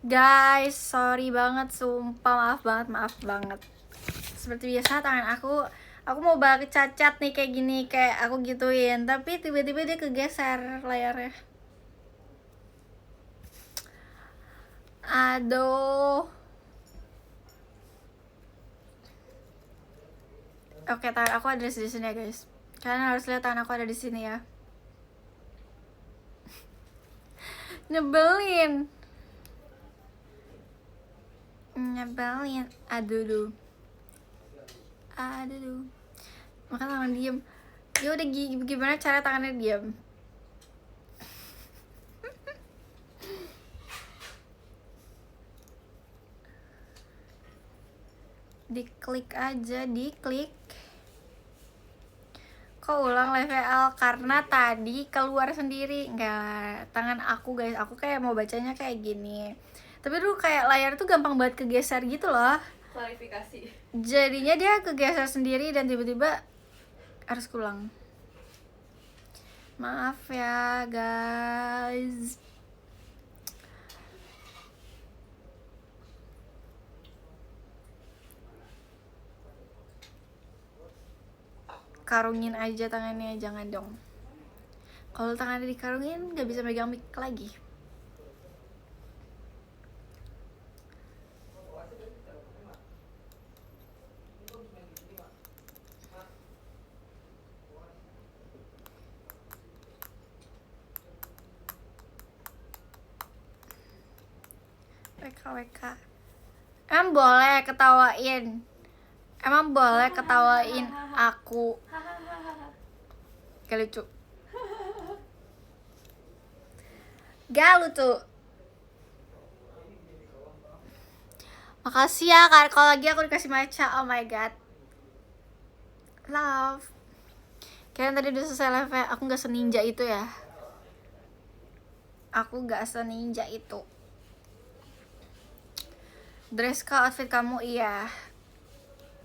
Guys, sorry banget, sumpah maaf banget. Seperti biasa tangan aku mau balik cacat nih kayak gini, kayak aku gituin, tapi tiba-tiba dia kegeser layarnya. Aduh. Oke, tangan aku ada di sini ya guys. Kalian harus lihat tangan aku ada di sini ya. Nyebelin. Aduh. Maka tangan diem. Ya udah, gimana cara tangannya diem? Diklik aja, diklik. Kok ulang live VL? Karena tadi keluar sendiri. Enggak, tangan aku guys, aku kayak mau bacanya kayak gini, tapi dulu kayak layar tuh gampang banget kegeser gitu loh. Klarifikasi. Jadinya dia kegeser sendiri dan tiba-tiba harus ulang. Maaf ya guys. Karungin aja tangannya, jangan dong. Kalau tangannya dikarungin nggak bisa megang mic lagi. WK. Emang boleh ketawain aku? Gak lucu. Makasih ya Kak, kalau lagi aku dikasih matcha. Oh my god, love. Kalian tadi udah selesai live ya? Aku gak seninja itu ya. Dress kah outfit kamu? Iya.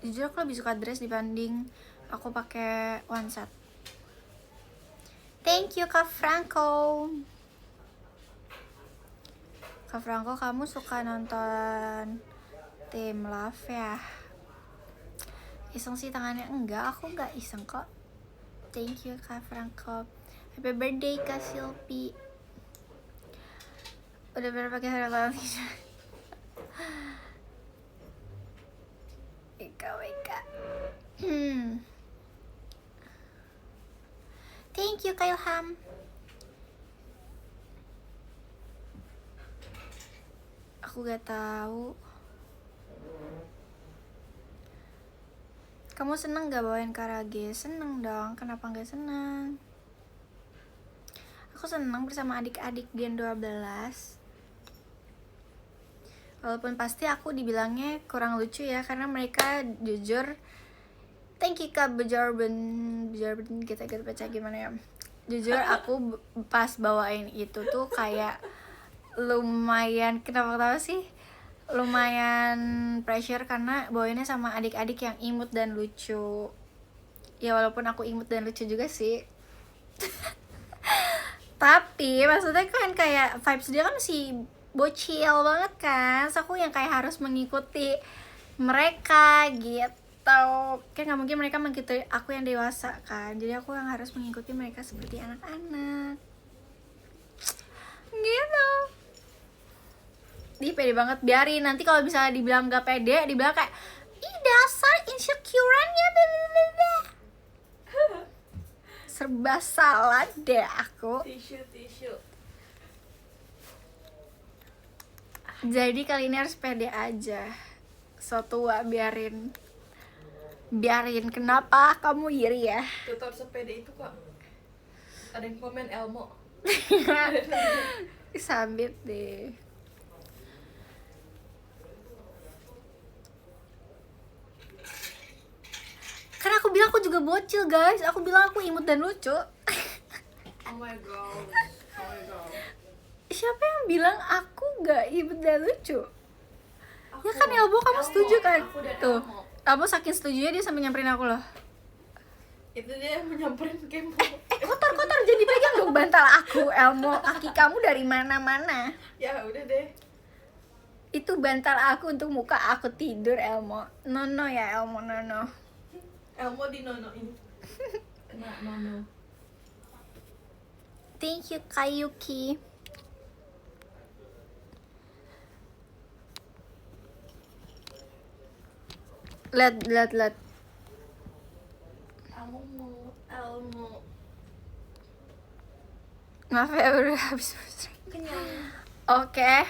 Jujur aku lebih suka dress dibanding aku pakai one set. Thank you Kak Franco. Kak Franco, kamu suka nonton Team Love ya? Iseng sih tangannya. Enggak, aku nggak iseng kok. Thank you Kak Franco. Happy birthday Kak Silpi. Udah pernah pakai sarung tangan tidak? WK. Thank you Kak Ilham. Aku gak tahu. Kamu seneng gak bawain karage? Seneng dong, kenapa gak seneng? Aku seneng bersama adik-adik Gen 12. Walaupun pasti aku dibilangnya kurang lucu ya, karena mereka jujur. Thank you Kak Bejarben kita baca gimana ya. Jujur aku pas bawain itu tuh kayak lumayan, kenapa sih? Lumayan pressure karena bawainnya sama adik-adik yang imut dan lucu. Ya walaupun aku imut dan lucu juga sih. Tapi maksudnya kan kayak vibes dia kan masih bocil banget kan, so aku yang kayak harus mengikuti mereka gitu. Kayak nggak mungkin mereka mengikuti aku yang dewasa kan, jadi aku yang harus mengikuti mereka seperti anak-anak gitu. Dia pede banget, biarin. Nanti kalau misalnya dibilang gak pede, dibilang kayak ih dasar insecureannya blablabla. Serba salah deh aku. Tisu. Jadi kali ini harus pede aja. So tua, biarin. Kenapa kamu iri ya? Tutor sepede itu kok. Ada yang komen Elmo. Sambit deh. Karena aku bilang aku juga bocil guys. Aku bilang aku imut dan lucu. Oh my god. Siapa yang bilang aku gak imut dan lucu? Ya kan Elmo, kamu setuju kan? Tuh, Elmo saking setujunya dia sampai nyamperin aku loh. Itu dia yang menyamperin Kemo. Kotor jadi pegang dong bantal aku. Elmo, kaki kamu dari mana-mana. Ya udah deh. Itu bantal aku untuk muka aku tidur, Elmo. No ya Elmo, no. Elmo di nonoin. Kena nono. Thank you Kayuki. Lihat. Elmo. Maaf ya udah habis. Kenyang. Oke.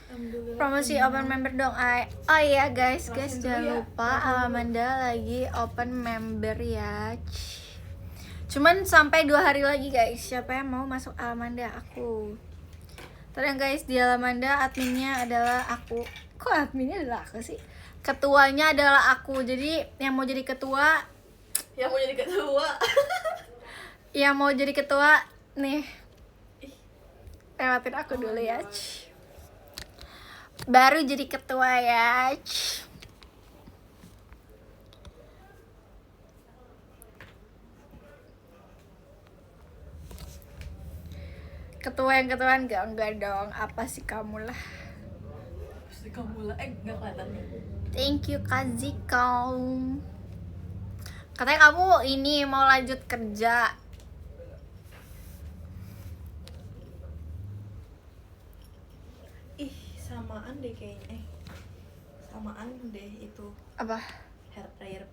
Alhamdulillah. Promosi open member dong, Ay. Oh iya guys, Jelasin dulu jangan ya. lupa Jelasin dulu. Alamanda lagi open member ya. Cuman sampai 2 hari lagi guys. Siapa yang mau masuk Alamanda? Aku. Terus guys, di Alamanda adminnya adalah aku. Kok adminnya adalah aku sih? Ketuanya adalah aku. Jadi yang mau jadi ketua, Yang mau jadi ketua. nih, lewatin aku dulu ya. Baru jadi ketua ya. Ketuaan enggak dong. Apa sih kamu lah. Pasti kamu lah. Nggak kelihatan nih. Thank you Kaziko. Katanya kamu ini mau lanjut kerja. Ih, samaan deh kayaknya. Samaan deh itu Apa? hair dryer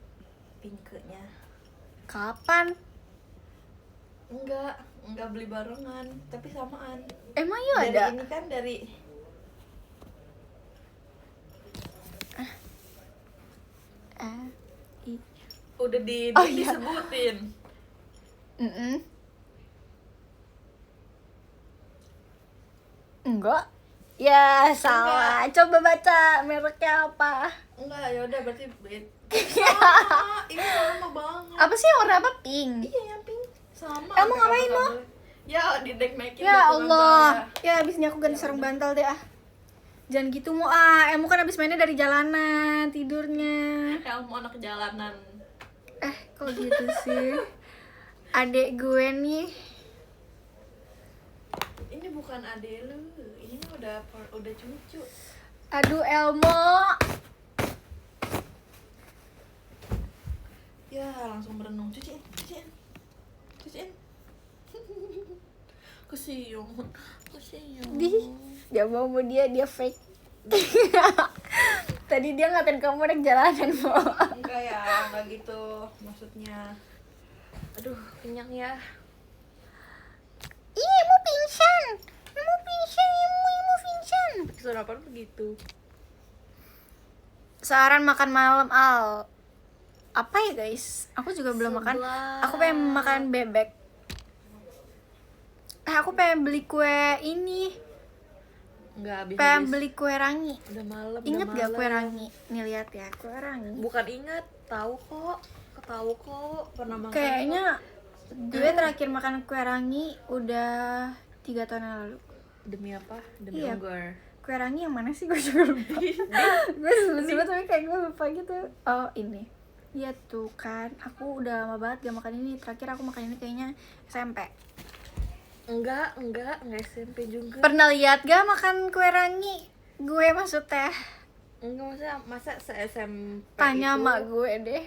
pinknya. Kapan? Enggak beli barengan, tapi samaan. Emang iya Dari ada? ini kan dari udah Oh, iya. disebutin. Enggak. Ya salah. Coba baca mereknya apa? Enggak, ya udah berarti sama. Ini sama banget. Apa sih warna apa? Pink. Iya, yang pink sama. Emang ngapain lo? Ya, di deck making. Ya Allah. Ya abis ini aku ganti sarung bantal deh ah. Jangan gitu mu ah. Emu kan abis mainnya dari jalanan tidurnya. Elmo anak jalanan. Kok gitu sih? Adek gue nih. Ini bukan ade lu. Ini udah cucu. Aduh Elmo. Ya, langsung berenung. Cuciin. Kesiung. Dia mau dia fake. Tadi dia ngatain kamu naik jalanan mau. Enggak ya, enggak gitu maksudnya. Aduh, kenyang ya. Ih, mau pingsan. Mau pingsan. Episode apa begitu? Saran makan malam Al. Apa ya guys? Aku juga belum makan. Sebelah. Aku pengen makan bebek. Aku pengen beli kue ini. Enggak habis. Pengen beli kue rangi. Udah malam. Ingat udah gak kue malam. rangi? Nih lihat ya, kue rangi. Bukan ingat, tahu kok. Pernah makan. Kayaknya gue terakhir makan kue rangi udah 3 tahun yang lalu. Demi apa? Demi Iya. Onggar. Kue rangi yang mana sih? Gue juga lupa. Gue sebut tapi kayak gue lupa gitu. Oh ini. Iya tuh kan, aku udah lama banget gak makan ini. Terakhir aku makan ini kayaknya SMP. Enggak SMP juga. Pernah lihat gak makan kue rangi? Gue maksudnya. Enggak, masa se-SMP Tanya itu? sama gue deh.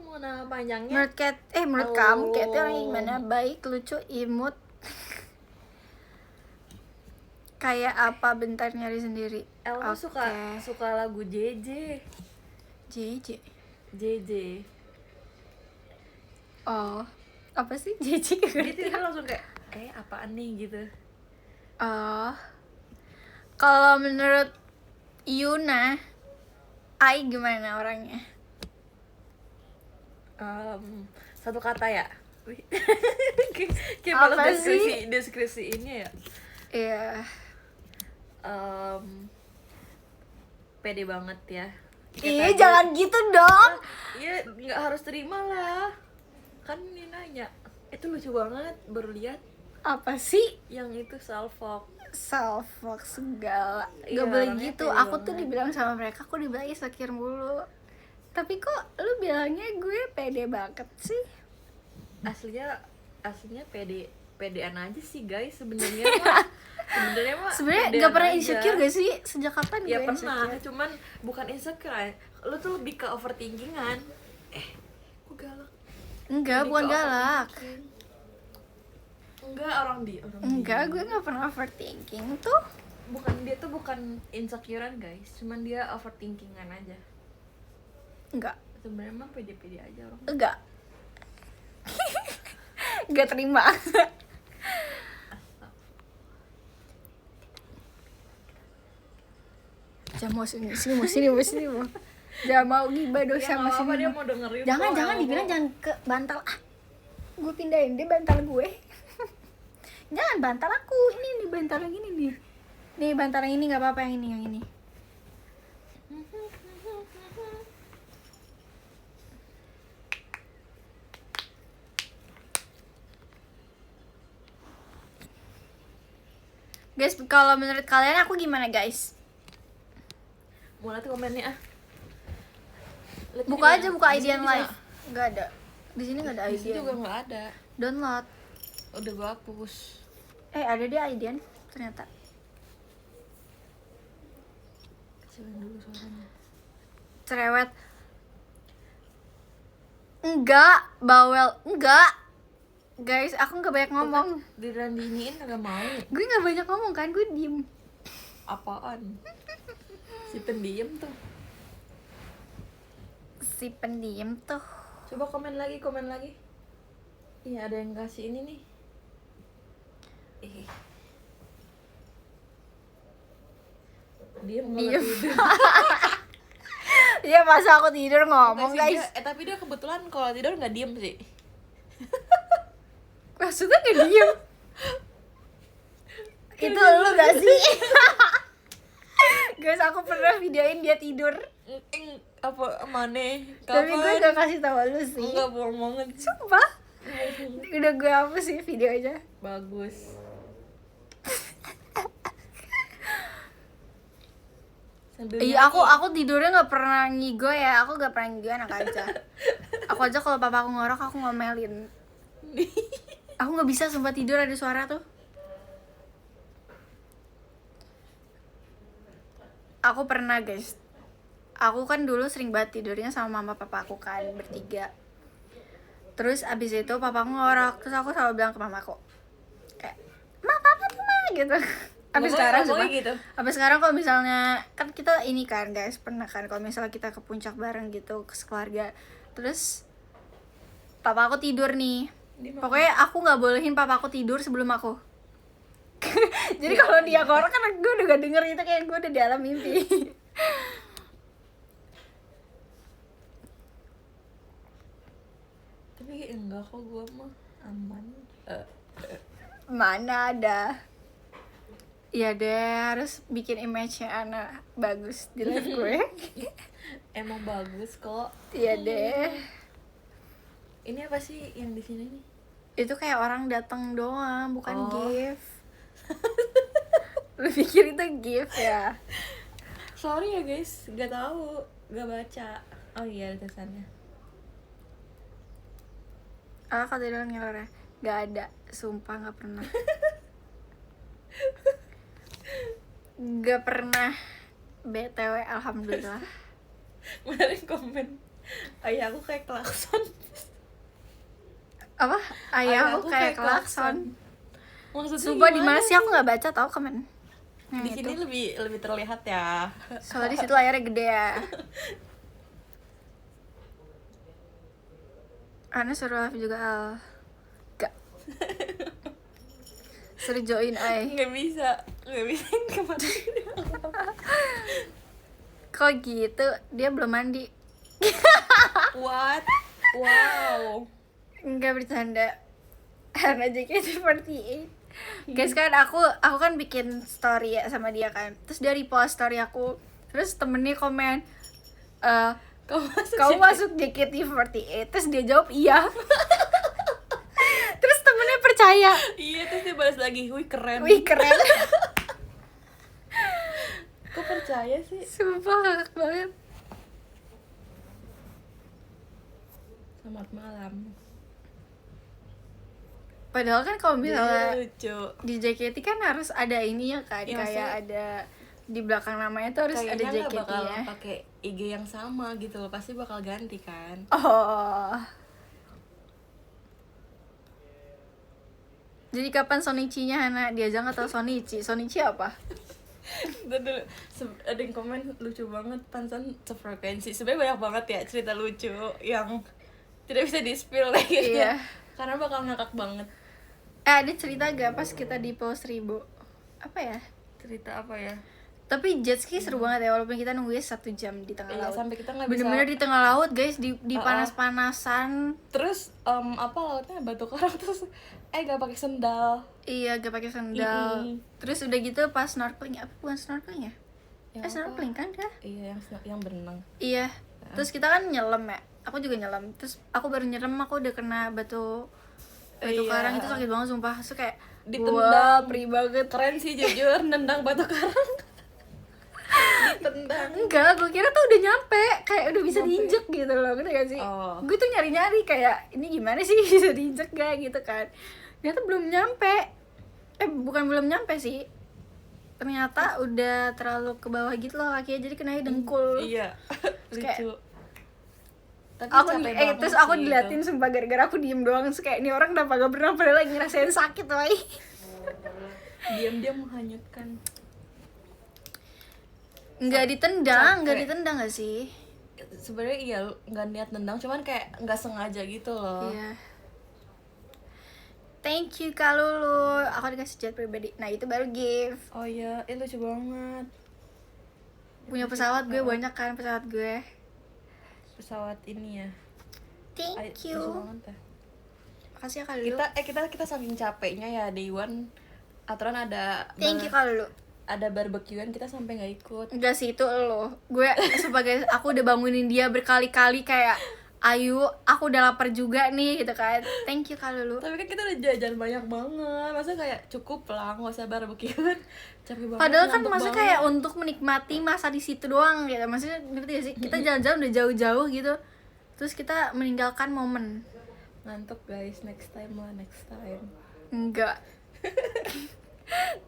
Mau nama panjangnya? Menurut Oh. kamu Kat orang yang gimana? Baik, lucu, imut. Kayak apa? Bentar nyari sendiri. Elmo Oke. suka lagu JJ. JJ. Oh, apa sih JJ? Dia tiba langsung kayak apaan nih gitu. Oh, kalau menurut Yuna, Ai gimana orangnya? Satu kata ya. Wih. Kayak Apa malah sih? deskripsi ini ya. Iya. Pede banget ya. Ih, jangan gitu dong. Iya, nggak harus terima lah. Kan ini nanya. Itu lucu banget, baru lihat Apa sih? yang itu salfok. Self-talk segala. Iya, Gak boleh orangnya gitu. pede Aku tuh banget. dibilang sama mereka, aku dibilang insecure mulu. Tapi kok lu bilangnya gue pede banget sih? Aslinya aslinya pedean aja sih guys sebenarnya mah. Sebenarnya pedean nggak pernah aja. insecure gak sih? Sejak kapan Ya gue pernah, insecure? cuman bukan insecure. Lu tuh lebih ke overthinkingan. Kok galak? Enggak, Lebih bukan ke galak. overthinking. Enggak, orang di. Enggak, gue nggak pernah overthinking tuh. Dia tuh bukan insecurean guys, cuman dia overthinkingan aja. Enggak, Sebenarnya mah pede-pede aja orang. enggak. Enggak terima. Jangan mau sini mau. Jangan mau gibah dosa Ya, sama apa sini. dia mau dengerin. Jangan kok, jangan yang dibilang mau. jangan ke bantal. Gue pindahin dia bantal gue. Jangan bantal aku. Ini nih bantal yang ini nih. Nih bantal yang ini nggak apa-apa, yang ini. Guys, kalau menurut kalian aku gimana guys? Mau lihat komennya ah. Lihat Buka di aja, mana? buka Di ID sini yang bisa. live. Nggak ada. Di sini nggak ada Di ID. sini juga nggak ada. Download. Udah gua hapus. Ada dia IDN ternyata. Kecilin dulu suaranya. Cerewet. Enggak, bawel. Enggak. Guys, aku nggak banyak ngomong. Diran diiniin kagak mau. Gue nggak banyak ngomong kan, gue diem. Apaan? Si pendiam tuh. Si pendiam tuh. Coba komen lagi. Iya, ada yang kasih ini nih. Diem kalau Diem. tidur. Iya, masa aku tidur ngomong Nggak sih, guys. tapi dia kebetulan kalau tidur nggak diem sih. Maksudnya nggak diem. Itu lu gak sih? Guys, aku pernah videoin dia tidur. Apa mana? Tapi gue gak kasih tahu lu sih. Enggak, bohong banget. Sumpah. Udah gue hapus sih videonya. Bagus. Iya, aku tidurnya nggak pernah ngigo ya. Aku nggak pernah ngigo, anak aja. Aku aja kalau papa aku ngorok aku ngomelin. Aku nggak bisa sumpah tidur ada suara tuh. Aku pernah guys. Aku kan dulu sering banget tidurnya sama mama papa aku kan bertiga. Terus abis itu papa aku ngorok, terus aku selalu bilang ke mamaku kayak, "Ma, papa tuh ma," gitu. Abis sekarang sumpah. gitu. Abis sekarang kalau misalnya kan kita ini kan guys, pernah kan kalau misalnya kita ke puncak bareng gitu ke sekeluarga. Terus papa aku tidur nih. Pokoknya aku nggak bolehin papa aku tidur sebelum aku. Jadi kalau dia ngorok kan gue udah gak denger itu, kayak gue udah di alam mimpi. Tapi enggak kok, gua mah aman. Mana ada. Iya deh, harus bikin image-nya Ana bagus di live gue. Emang bagus kok. Iya deh. Ini apa sih yang di sini nih? Itu kayak orang datang doang, bukan Oh. gift. Lu pikir itu gift ya? Sorry ya guys, nggak tahu, nggak baca. Oh iya, ada tulisannya. Kata dia ngelor ya? Gak ada, sumpah gak pernah. Gak pernah. BTW alhamdulillah. Kemarin komen, ayah aku kayak klakson. Apa? Ayahku kayak klakson. Maksudnya Sumpah di gimana mana sih, aku nggak baca tau komen. Di sini lebih terlihat ya. Soalnya di situ layarnya gede ya. Ana suruh live juga Al. Gak. Suruh join ay. nggak bisa kemarin. Kok gitu? Dia belum mandi. What? Wow. Enggak bercanda. Ana JKT48. Guys, kan aku kan bikin story ya sama dia kan. Terus dia repost story aku. Terus temennya komen, kamu masuk JKT48. Terus dia jawab iya. Terus temennya percaya. Iya, terus dia balas lagi, wih keren. Wih keren. Kok percaya sih? Sumpah ngakak banget. Selamat malam. Padahal kan kalau misalnya lucu. di JKT kan harus ada ininya kan, Ya, kayak maksudnya- ada di belakang namanya tuh harus ada Kayaknya nggak bakal JKT-nya. pakai IG yang sama gitu loh, pasti bakal ganti kan. Oh. Jadi kapan Sonichi-nya Hana? Dia aja nggak tahu Sonichi. Sonichi apa? Bentar dulu, ada yang komen lucu banget, Pansan sefrekuensi. Sebenarnya banyak banget ya cerita lucu yang tidak bisa di-spill gitu. Iya. Karena bakal ngakak banget. Ada cerita gak pas kita di pos 1000? Apa ya? Cerita apa ya? Tapi jet ski seru banget ya, walaupun kita nunggunya 1 jam di tengah Iya, laut. sampai kita nggak bisa. Bener-bener di tengah laut guys, di panas-panasan. Terus apa lautnya batu karang, terus gak pakai sendal. Iya, gak pakai sendal. Terus udah gitu pas snorkeling, apa bukan snorkeling ya? Yang apa? Snorkeling kan kah? Iya, yang berenang. Iya. Terus kita kan nyelam ya. Aku juga nyelam. Terus aku baru nyelam, aku udah kena batu Iya. karang, itu sakit banget sumpah. Terus kayak Ditendang. wah, perih banget. Keren sih jujur, nendang batu karang. Ditendang. Enggak, gue kira tuh udah nyampe, kayak udah bisa Nyampe. diinjek gitu loh, ngerti gak sih? Oh. Gue tuh nyari-nyari kayak ini gimana sih bisa diinjek gak gitu kan? Ternyata belum nyampe. Bukan belum nyampe sih. Ternyata udah terlalu ke bawah gitu loh kakinya, jadi kena dengkul. Iya. kayak- Lucu. Tapi Aku capek banget terus aku sih diliatin itu. sumpah, gara-gara aku diem doang. Terus kayak ini orang kenapa gak pernah padahal lagi ngerasain sakit woy. Diam-diam menghanyutkan. Nggak ditendang, Capek. nggak ditendang gak sih? Sebenarnya iya, nggak niat nendang, cuman kayak nggak sengaja gitu loh. Iya. Thank you Kak Lulu. Aku dikasih jet pribadi. Nah itu baru gift. Oh iya, itu lucu banget. Punya pesawat gue banyak kan, pesawat gue. Pesawat ini ya. Thank Lucu you. banget ya. Makasih ya Kak Lulu. Kita saking capeknya ya Day One, aturan ada Thank you Kak Lulu. ada barbekyuan, kita sampai nggak ikut. Enggak sih, itu lo. Gue sebagai aku udah bangunin dia berkali-kali kayak Ayu, aku udah lapar juga nih gitu kan. Thank you Kak Lulu. Tapi kan kita udah jajan banyak banget, masa kayak cukup lah, nggak usah barbekyuan. Capek banget. Padahal kan ngantuk maksudnya banget. kayak untuk menikmati masa di situ doang gitu. Maksudnya ngerti gak sih? Kita jalan-jalan udah jauh-jauh gitu. Terus kita meninggalkan momen. Ngantuk guys, next time lah, next time. Enggak.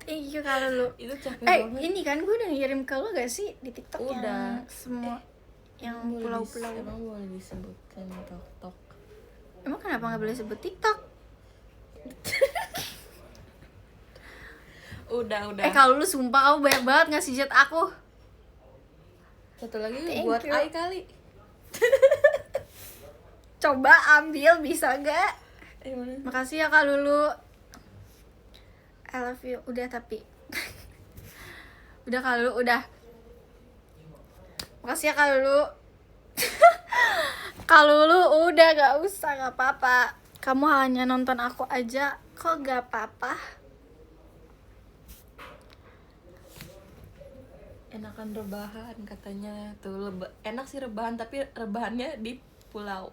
Thank you Kak Lulu. Itu capek banget. Ini kan gue udah ngirim ke lo gak sih di TikTok Udah. yang semua yang Boleh pulau-pulau. emang boleh disebutkan TikTok. Emang kenapa nggak boleh sebut TikTok? Udah. Kalau lu sumpah kamu banyak banget ngasih chat aku. Satu lagi Thank buat you. Ai kali. Coba ambil, bisa gak? Mana? Makasih ya Kak Lulu. I love you. Udah tapi udah Kak Lulu, udah. Makasih ya Kak Lulu. Kak Lulu udah, gak usah, gak apa-apa. Kamu hanya nonton aku aja kok, gak apa-apa. Enakan rebahan katanya tuh. Enak sih rebahan, tapi rebahannya di pulau.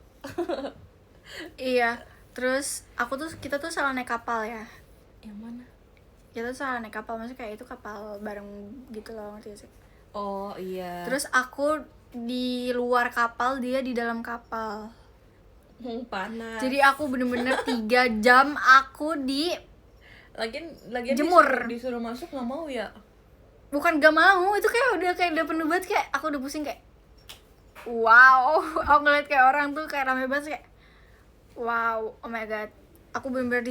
Iya. Terus kita tuh salah naik kapal ya. Yang mana? Kita tuh salah naik kapal, maksudnya kayak itu kapal bareng gitu loh, ngerti gak sih? Oh iya. Terus aku di luar kapal, dia di dalam kapal. Panas. Jadi aku bener-bener 3 jam aku lagian jemur. disuruh masuk nggak mau ya. Bukan gak mau, itu kayak udah penuh banget, kayak aku udah pusing kayak wow. Aku ngeliat kayak orang tuh kayak rame banget kayak wow, oh my god. Aku bener-bener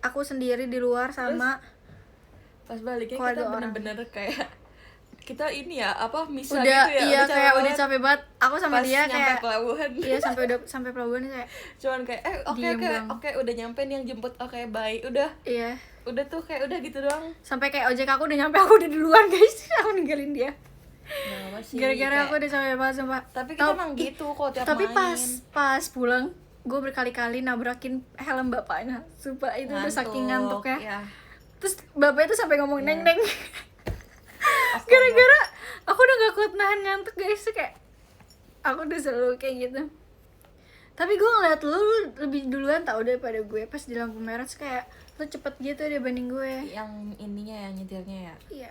aku sendiri di luar sama Pas baliknya Keluarga kita orang. bener-bener kayak kita ini ya apa misa udah gitu ya. iya kayak udah banget. capek banget. Aku sama Pas dia nyampe kayak pelabuhan. iya sampai pelabuhan kayak Cuman kayak Diem doang. oke udah nyampe nih yang jemput, oke bye. Udah tuh kayak udah gitu doang. sampai kayak ojek aku udah nyampe, aku udah duluan guys. Aku ninggalin dia Nah, masih gara-gara kayak- aku udah capek banget sumpah. Tapi kita emang gitu kok tiap Tapi main. pas pulang gue berkali-kali nabrakin helm bapaknya, sumpah itu udah saking ngantuknya. Ya. Terus bapaknya tuh sampai ngomong Iya. neng Astaga. gara-gara aku udah gak kuat nahan ngantuk guys. Tuh kayak aku udah selalu kayak gitu. Tapi gue ngeliat lu lebih duluan tau daripada gue pas di lampu merah. Terus kayak lu cepet gitu dibanding gue. Yang ininya ya, nyetirnya ya. Iya.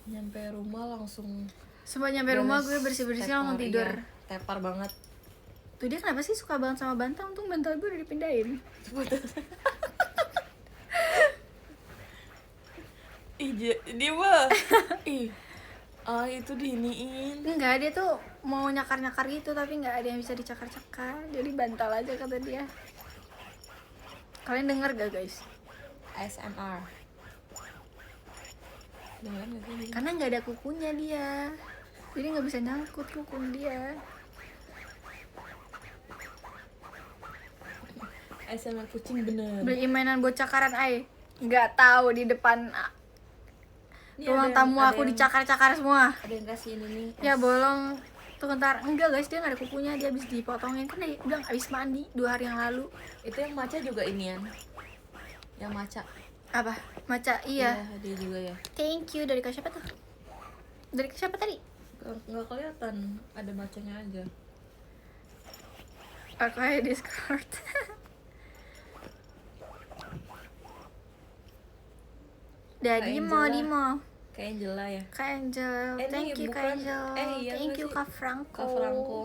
Nyampe rumah langsung Sempat nyampe rumah gue beres, bersih-bersih tepar, langsung tidur. iya, tepar banget. Tuh dia kenapa sih suka banget sama bantal? Untung bantal gue udah dipindahin. Ih, dia mah itu diiniin. Enggak, dia tuh mau nyakar-nyakar gitu tapi nggak ada yang bisa dicakar-cakar. Jadi bantal aja kata dia. Kalian denger gak guys? ASMR. Dengeran gak sih? Karena nggak ada kukunya dia. Jadi nggak bisa nyangkut kuku dia. ASMR kucing bener. Beli mainan buat cakaran ay. Nggak tahu di depan Ini ruang ada tamu yang- aku ada yang- dicakar-cakar semua. Ada yang kasih ini nih. Ya bolong. Tuh ntar enggak guys, dia nggak ada kukunya, dia habis dipotongin kan dia bilang habis mandi 2 hari yang lalu. Itu yang maca juga inian. Yang maca. Apa? Maca iya. Dia juga ya. Thank you dari ke siapa tuh? Dari ke siapa tadi? Nggak kelihatan, ada macanya aja. Aku aja Discord. Daddy Kak mau Angela. di mau. Kayak Angela ya. Kak Angel, Ini thank you Kak bukan- Angel. iya Thank nggak you sih? Kak Franco. Kak Franco.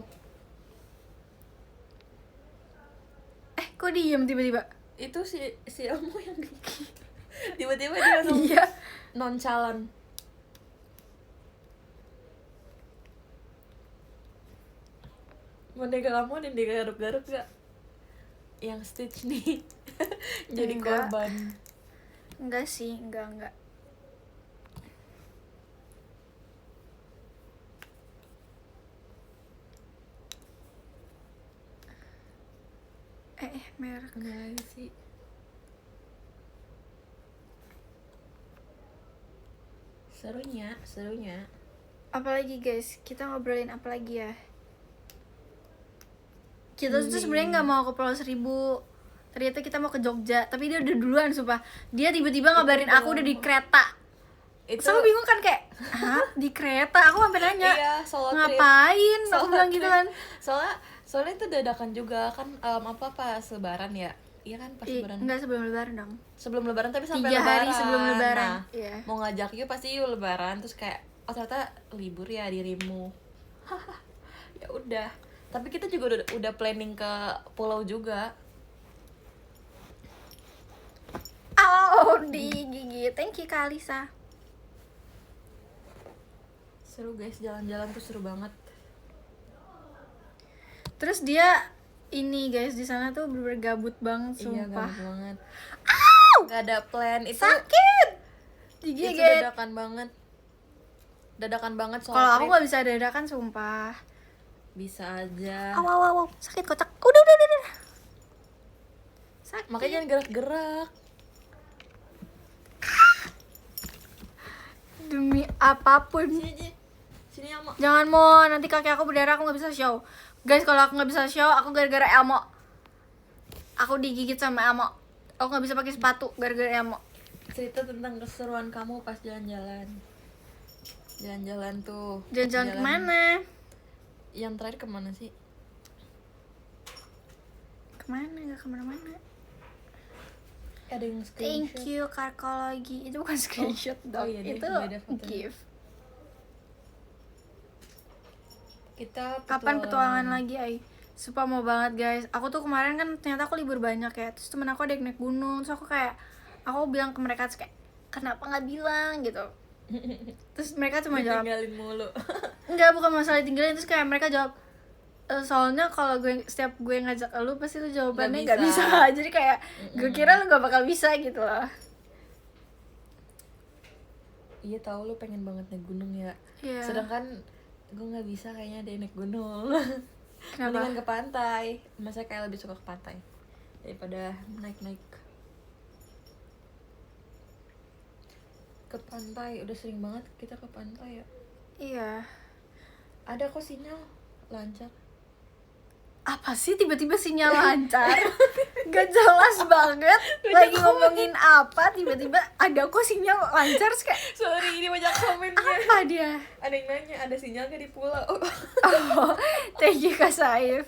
Kok diem tiba-tiba? Itu si Elmo yang tiba-tiba dia langsung Iya. nonchalant. Boneka kamu dan dia garuk-garuk gak? Yang Stitch nih jadi Enggak. korban. Enggak sih, enggak. Merek. Mana lagi sih? Serunya. Apalagi guys, kita ngobrolin apa lagi ya? Kita tuh sebenarnya nggak mau ke Pulau Seribu. Ternyata kita mau ke Jogja, tapi dia udah duluan sumpah. Dia tiba-tiba ngabarin aku udah di kereta. Itu Terus aku bingung kan kayak, hah? Di kereta? Aku sampai nanya, iya, solo trip. ngapain? Aku Solo bilang gitu trip. kan. Soalnya itu dadakan juga kan, pas lebaran ya. Iya kan pas lebaran. Enggak sebelum lebaran dong. Sebelum lebaran tapi sampai 3 lebaran. hari sebelum lebaran. Nah, Iya. mau ngajak yuk pasti yuk lebaran, terus kayak oh ternyata libur ya dirimu. Ya udah. Tapi kita juga udah planning ke pulau juga. Oh, digigit. Thank you Kak Alisa. Seru guys, jalan-jalan tuh seru banget. Terus dia ini guys di sana tuh bener-bener gabut banget Iya, sumpah. gabut banget. Gak ada plan itu. Sakit. Itu Digigit. dadakan banget. Dadakan banget soal Kalau aku trip. nggak bisa dadakan sumpah. Bisa aja. Aw, sakit kocak. Udah. Sakit. Makanya jangan gerak-gerak. Demi apapun. Sini Elmo. Jangan mau nanti kaki aku berdarah, aku nggak bisa show. Guys, kalau aku nggak bisa show, aku gara-gara Elmo. Aku digigit sama Elmo. Aku nggak bisa pakai sepatu gara-gara Elmo. Cerita tentang keseruan kamu pas jalan-jalan. Jalan-jalan tuh. Jalan-jalan kemana? Yang terakhir kemana sih? Kemana? Nggak kemana-mana. Ada yang Thank screenshot. you Karkologi. Itu bukan screenshot dong. iya, Itu beda fotonya. gift. Kita Kapan petualangan lagi, Ay? Sumpah mau banget, guys. Aku tuh kemarin kan ternyata aku libur banyak ya. Terus temen aku ada yang naik gunung. Terus aku kayak, aku bilang ke mereka terus kayak, kenapa nggak bilang gitu. Terus mereka cuma jawab, Tinggalin mulu. enggak, bukan masalah tinggalin. Terus kayak mereka jawab, soalnya kalau setiap gue ngajak lu pasti lu jawabannya nggak Nggak bisa. bisa. Jadi kayak gue kira lu nggak bakal bisa gitu loh. Iya tahu lu pengen banget naik gunung ya. Iya. Sedangkan gue nggak bisa kayaknya deh naik gunung. Kenapa? Mendingan ke pantai. Masa kayak lebih suka ke pantai daripada naik-naik. Ke pantai udah sering banget kita ke pantai ya. Iya. Ada kok sinyal lancar. Apa sih tiba-tiba sinyal lancar? Gak jelas banget. Lagi ngomongin apa tiba-tiba ada kok sinyal lancar. Terus kayak, Sorry ini banyak komennya. apa dia? Ada yang nanya ada sinyal gak di pulau? Oh, thank you Kak Saif.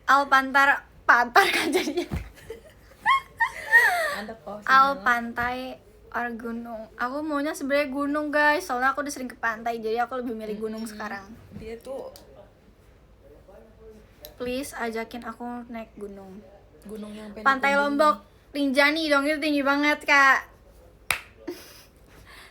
Pantar kan jadinya. Ada kok sinyal. Al pantai or gunung. Aku maunya sebenarnya gunung guys. Soalnya aku udah sering ke pantai, jadi aku lebih milih gunung sekarang. Dia tuh please ajakin aku naik gunung. Gunung yang pengen Pantai dikunjungi. Lombok, Rinjani dong, itu tinggi banget kak.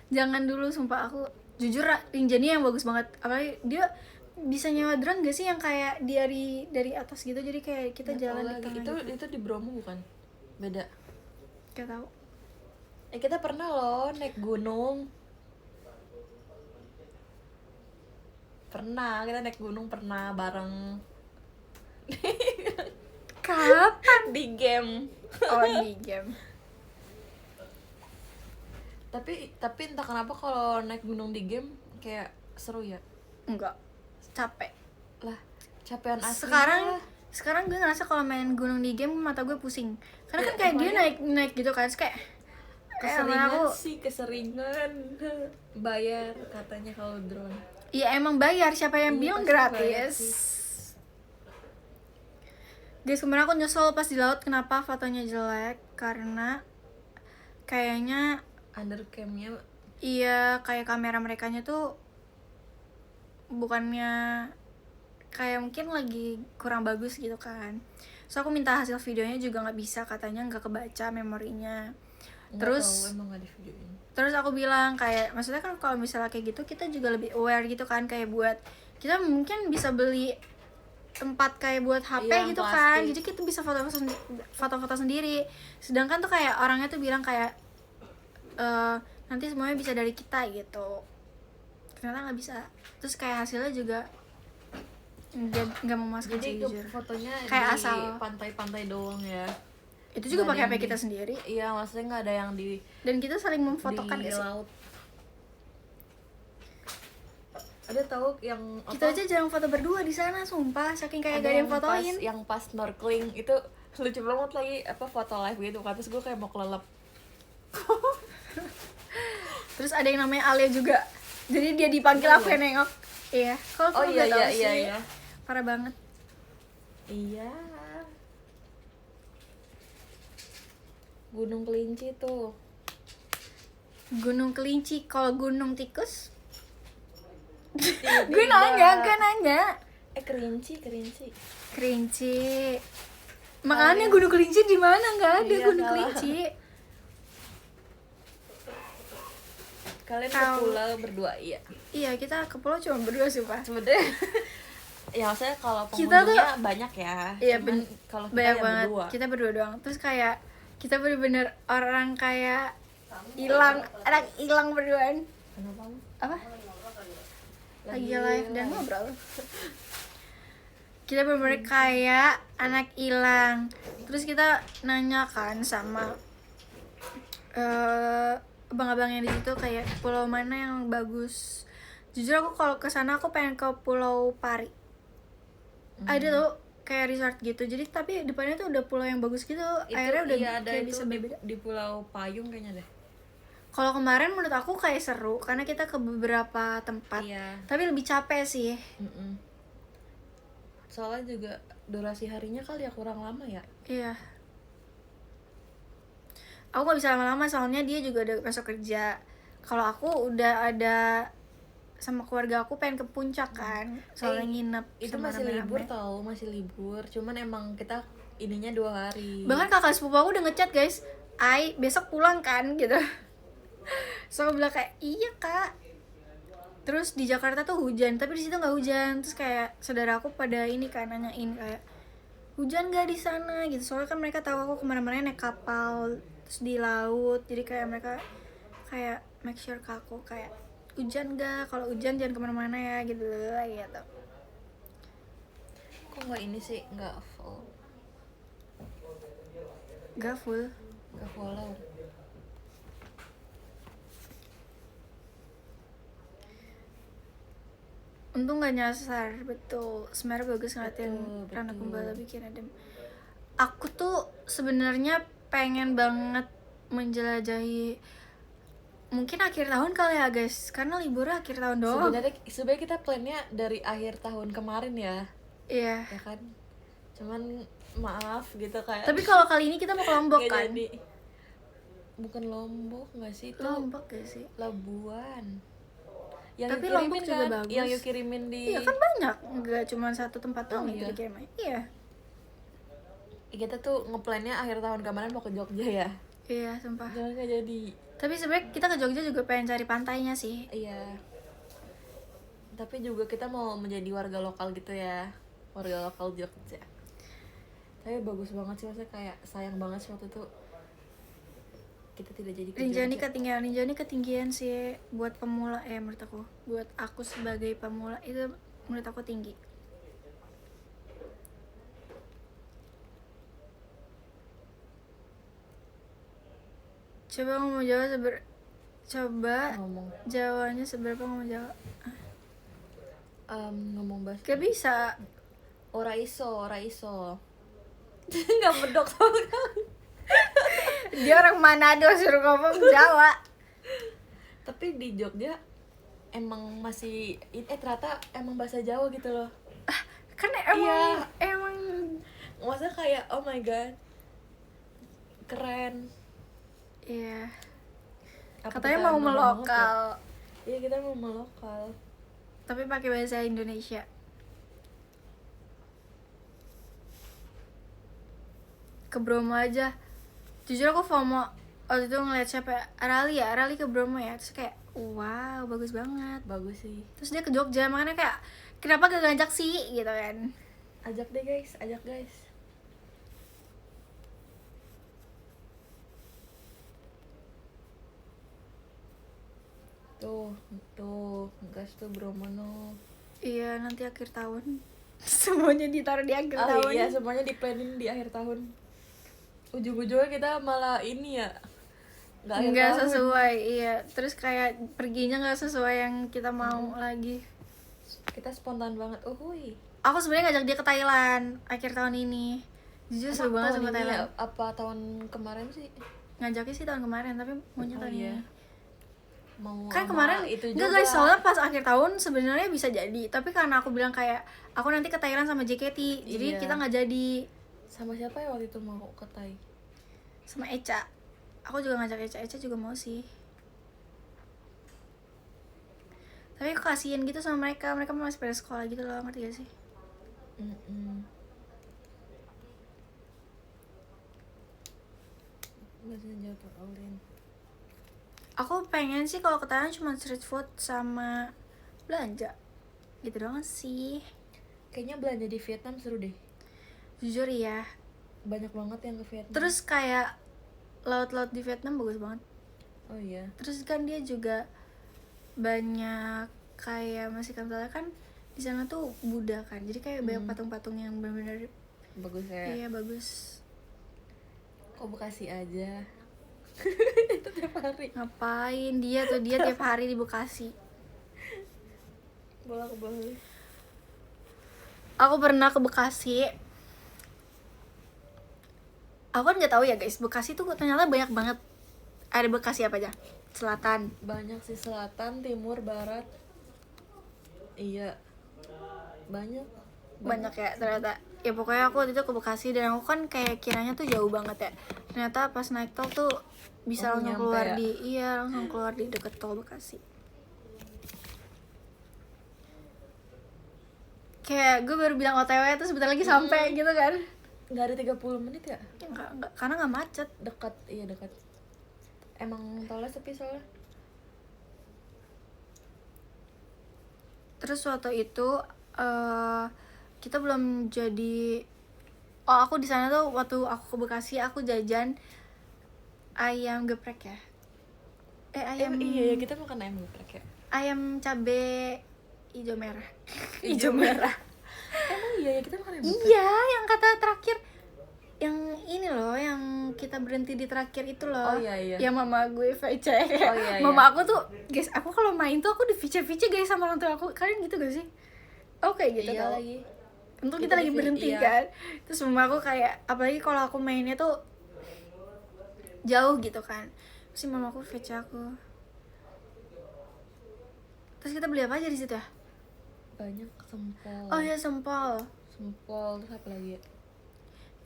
Jangan dulu, sumpah aku jujur Rinjani yang bagus banget. Apalagi dia bisa nyewa drone gak sih yang kayak dari atas gitu, jadi kayak kita Nggak jalan tahu di lagi. tengah Itu gitu. itu di Bromo bukan? Beda. Gak tahu. Kita pernah loh naik gunung. Pernah, kita naik gunung pernah bareng Kapan? di game. Oh, di game. Tapi entah kenapa kalau naik gunung di game kayak seru ya. Enggak, capek. Lah, capean asli. Sekarang gue ngerasa kalau main gunung di game mata gue pusing. Karena kan Ya, kayak dia apalagi- naik gitu kan, terus kayak keseringan aku, sih, keseringan. Bayar katanya kalau drone. ya emang bayar, siapa yang Iya, bilang pasti bayar gratis. sih. Guys, kemarin aku nyesel pas di laut kenapa fotonya jelek, karena kayaknya Undercam-nya iya kayak kamera merekanya tuh bukannya kayak mungkin lagi kurang bagus gitu kan. So aku minta hasil videonya juga nggak bisa, katanya nggak kebaca memorinya. nggak Terus tahu, emang nggak di videoin. Terus aku bilang kayak, maksudnya kan kalau misalnya kayak gitu kita juga lebih aware gitu kan, kayak buat kita mungkin bisa beli tempat kayak buat HP Iya, gitu plastik. kan, jadi kita bisa foto-foto sendiri. Sedangkan tuh kayak orangnya tuh bilang kayak nanti semuanya bisa dari kita gitu, ternyata nggak bisa. Terus kayak hasilnya juga nggak memuaskan Jadi sih jujur. fotonya Kayak di asal. pantai-pantai doang ya. Itu juga Nggak pakai ada HP yang kita sendiri, Iya, maksudnya nggak ada yang di dan kita saling memfotokan di gak sih? laut. Ada tahu yang Kita aja jarang foto berdua di sana, sumpah, saking kayak gak ada yang fotoin. yang pas snorkeling itu lucu banget lagi, apa foto live gitu kan, terus gue kayak mau kelelep. Terus ada yang namanya Alia juga, jadi dia dipanggil Oh, aku iya. yang nengok. Iya, kalau Oh kamu iya nggak tahu iya sih, iya. parah banget. Iya. Gunung Kelinci tuh. Gunung Kelinci, kalau Gunung Tikus, Tidak. gue nanya. Kerinci. Kelinci. Makanya Gunung Kelinci di mana? Nggak ada Iya, Gunung salah. Kelinci. Kalian ke Tahu. pulau berdua, iya. Iya, kita ke pulau cuma berdua sih, Pak. Sebenarnya ya maksudnya kalau Kita tuh- pengunjungnya banyak ya. Iya, cuman kalau kita banyak ya banget. berdua. Kita berdua doang. Terus kayak kita bener-bener orang kayak anak hilang berduaan. Kenapa? Apa? Lagi live dan ngobrol. Kita bener-bener kayak anak hilang. Terus kita nanya kan sama abang-abang yang di situ kayak pulau mana yang bagus. Jujur aku kalau ke sana aku pengen ke Pulau Pari. Ada tuh kayak resort gitu. Jadi tapi depannya tuh udah pulau yang bagus gitu. Itu Airnya udah iya, ada kayak itu bisa di, berbeda. di Pulau Payung kayaknya deh. Kalau kemarin menurut aku kayak seru karena kita ke beberapa tempat. Iya. Tapi lebih capek sih. Mm-mm. Soalnya juga durasi harinya kali ya kurang lama ya. Iya. Aku gak bisa lama-lama soalnya dia juga udah masuk kerja. Kalau aku udah ada sama keluarga aku pengen ke puncak kan, soalnya nginep Itu sama masih rame-rame. libur tau, masih libur. Cuman emang kita ininya 2 hari. Bahkan kakak sepupu aku udah ngechat guys, "Ai, besok pulang kan?" gitu. So aku bilang kayak, "Iya kak." Terus di Jakarta tuh hujan, tapi di situ nggak hujan. Terus kayak saudara aku pada ini kan nanyain kayak, "Hujan gak di sana?" gitu. Soalnya kan mereka tahu aku kemana-mana naik kapal, terus di laut. Jadi kayak mereka kayak make sure ke aku kayak, "Hujan gak? Kalau hujan jangan kemana-mana ya," gitu gitu. Kok nggak ini sih, nggak full, Gak full. nggak follow. Untung gak nyasar, betul. Sebenarnya bagus ngeliatin Betul, Rana betul. Kumbala bikin adem. Aku tuh sebenarnya pengen banget menjelajahi mungkin akhir tahun kali ya guys, karena liburnya akhir tahun doang. Sebenarnya kita plannya dari akhir tahun kemarin ya, Iya. ya kan. Cuman maaf gitu kayak. Tapi kalau kali ini kita mau ke Lombok nggak kan? jadi. Bukan Lombok nggak sih itu? Lombok gak sih? Labuan. yang Tapi you Lombok kirimin juga kan, bagus. yang you kirimin di Iya kan banyak, nggak cuma satu tempat doang Oh, itu iya. dikirim. Iya. Kita tuh ngeplannya akhir tahun kemarin mau ke Jogja ya, Iya, sumpah. jangan nggak jadi. Tapi sebenarnya kita ke Jogja juga pengen cari pantainya sih. Iya, tapi juga kita mau menjadi warga lokal gitu ya, warga lokal Jogja. Tapi bagus banget sih, maksudnya kayak sayang banget sih waktu itu kita tidak jadi ke Rinjani Jogja. ketinggian, Rinjani ketinggian sih buat pemula menurut aku. Buat aku sebagai pemula itu menurut aku tinggi. Coba ngomong Jawa coba Ngomong Jawanya seberapa ngomong Jawa. ngomong bahasa Gak bisa. ora iso nggak bedok sama sekali. Dia orang Manado suruh ngomong Jawa. Tapi di Jogja emang masih ternyata emang bahasa Jawa gitu loh. Kan Iya. emang Maksudnya kayak oh my god, keren. iya. Apa Katanya kita mau ngomong melokal, apa? Iya, kita mau melokal. tapi pakai bahasa Indonesia. Ke Bromo aja. Jujur aku FOMO waktu itu ngeliat siapa ya? Rali ke Bromo ya. Terus kayak wow, bagus banget. Bagus sih. Terus dia ke Jogja, makanya kayak kenapa gak ngajak sih gitu kan. Ajak deh guys, ajak guys. Tuh, gas tuh Bromo no. Iya, nanti akhir tahun. Semuanya ditaruh di akhir Oh tahun. iya, semuanya di-planning di akhir tahun. Ujung-ujungnya kita malah ini ya, akhir Nggak tahun. sesuai, iya. Terus kayak perginya nggak sesuai yang kita mau lagi. Kita spontan banget. Uhuy. Aku sebenarnya ngajak dia ke Thailand akhir tahun ini. Jujur seru Emang banget tahun sama ini Thailand. ya, apa tahun kemarin sih? Ngajaknya sih tahun kemarin, tapi maunya Oh, tahun iya. ini. Mau Kan sama kemarin itu enggak juga. guys, soalnya pas akhir tahun sebenarnya bisa jadi, tapi karena aku bilang kayak aku nanti ke Thailand sama JKT, jadi Iya. kita nggak jadi. Sama siapa ya waktu itu mau ke Thai? Sama Eca. Aku juga ngajak Eca juga mau sih. Tapi aku kasihan gitu sama mereka masih pada sekolah gitu loh, ngerti gak sih? Biasanya jatuh Alin. Aku pengen sih kalau ke Thailand cuma street food sama belanja gitu doang sih. Kayaknya belanja di Vietnam seru deh. Jujur ya. Banyak banget yang ke Vietnam. Terus kayak laut-laut di Vietnam bagus banget. Oh iya. Terus kan dia juga banyak kayak masih kentalnya kan di sana tuh Buddha kan. Jadi kayak banyak patung-patung yang benar-benar Bagus ya. iya bagus. Kok Bekasi aja? Itu tiap hari. Ngapain dia tiap hari di Bekasi. Bolak-balik. Aku pernah ke Bekasi. Aku kan nggak tahu ya guys, Bekasi tuh ternyata banyak banget. Ada Bekasi apa aja? Selatan. Banyak sih, selatan, timur, barat. Iya. Banyak ya ternyata. Ya pokoknya aku waktu itu ke Bekasi dan aku kan kayak kiranya tuh jauh banget ya. Ternyata pas naik tol tuh bisa Oh, langsung nyampe keluar ya? langsung keluar di deket tol Bekasi. Kayak gue baru bilang OTW terus sebentar lagi sampai gitu kan. Nggak ada 30 menit ya? Ya, enggak, karena nggak macet. Dekat, iya dekat. Emang tolnya sepi soalnya. Terus waktu itu kita belum jadi. Oh, aku di sana tuh waktu aku ke Bekasi aku jajan ayam geprek ya. Ayam Iya, kita makan ayam geprek ya. ayam cabe hijau merah. Hijau merah. Emang iya ya, kita makan ayam geprek. Iya, yang kata terakhir yang ini loh, yang kita berhenti di terakhir itu loh. Oh, iya. Yang mama gue VC. Oh, iya. Mama aku tuh, guys, aku kalau main tuh aku di VC guys sama orang tua aku. Kalian gitu gak sih? Oke gitu Iya tau. lagi. Untung Kita kita lagi di- berhenti iya. kan. Terus mama aku kayak, apalagi kalau aku mainnya tuh jauh gitu kan. Terus mama aku VC aku. Terus kita beli apa aja di situ ya? Banyak sempol. Oh iya, sempol. Sempol, terus apa lagi ya?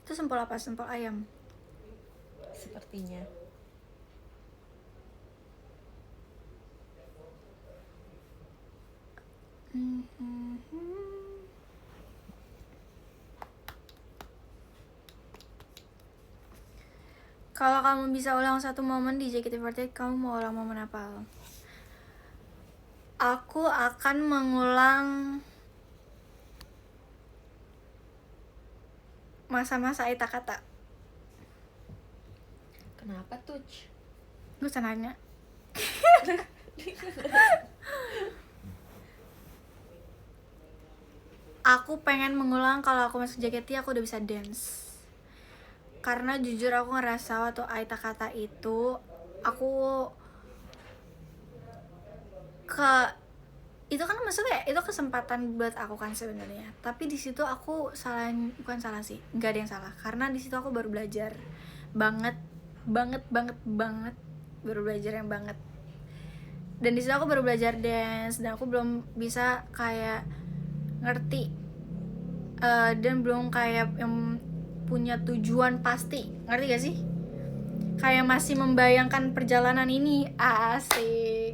Itu sempol apa? Sempol ayam. Sepertinya. Kalau kamu bisa ulang satu momen di JKT48, kamu mau ulang momen apa? Aku akan mengulang masa-masa Aita Kata. Kenapa tuh? Gue nanya. Aku pengen mengulang kalau aku masuk JKT aku udah bisa dance. Karena jujur aku ngerasa waktu Aita Kata itu aku itu kan maksudnya itu kesempatan buat aku kan sebenarnya. Tapi di situ aku bukan salah sih, nggak ada yang salah. Karena di situ aku baru belajar banget baru belajar yang banget. Dan di situ aku baru belajar dance dan aku belum bisa kayak ngerti dan belum kayak yang punya tujuan pasti, ngerti gak sih? Kayak masih membayangkan perjalanan ini, asik.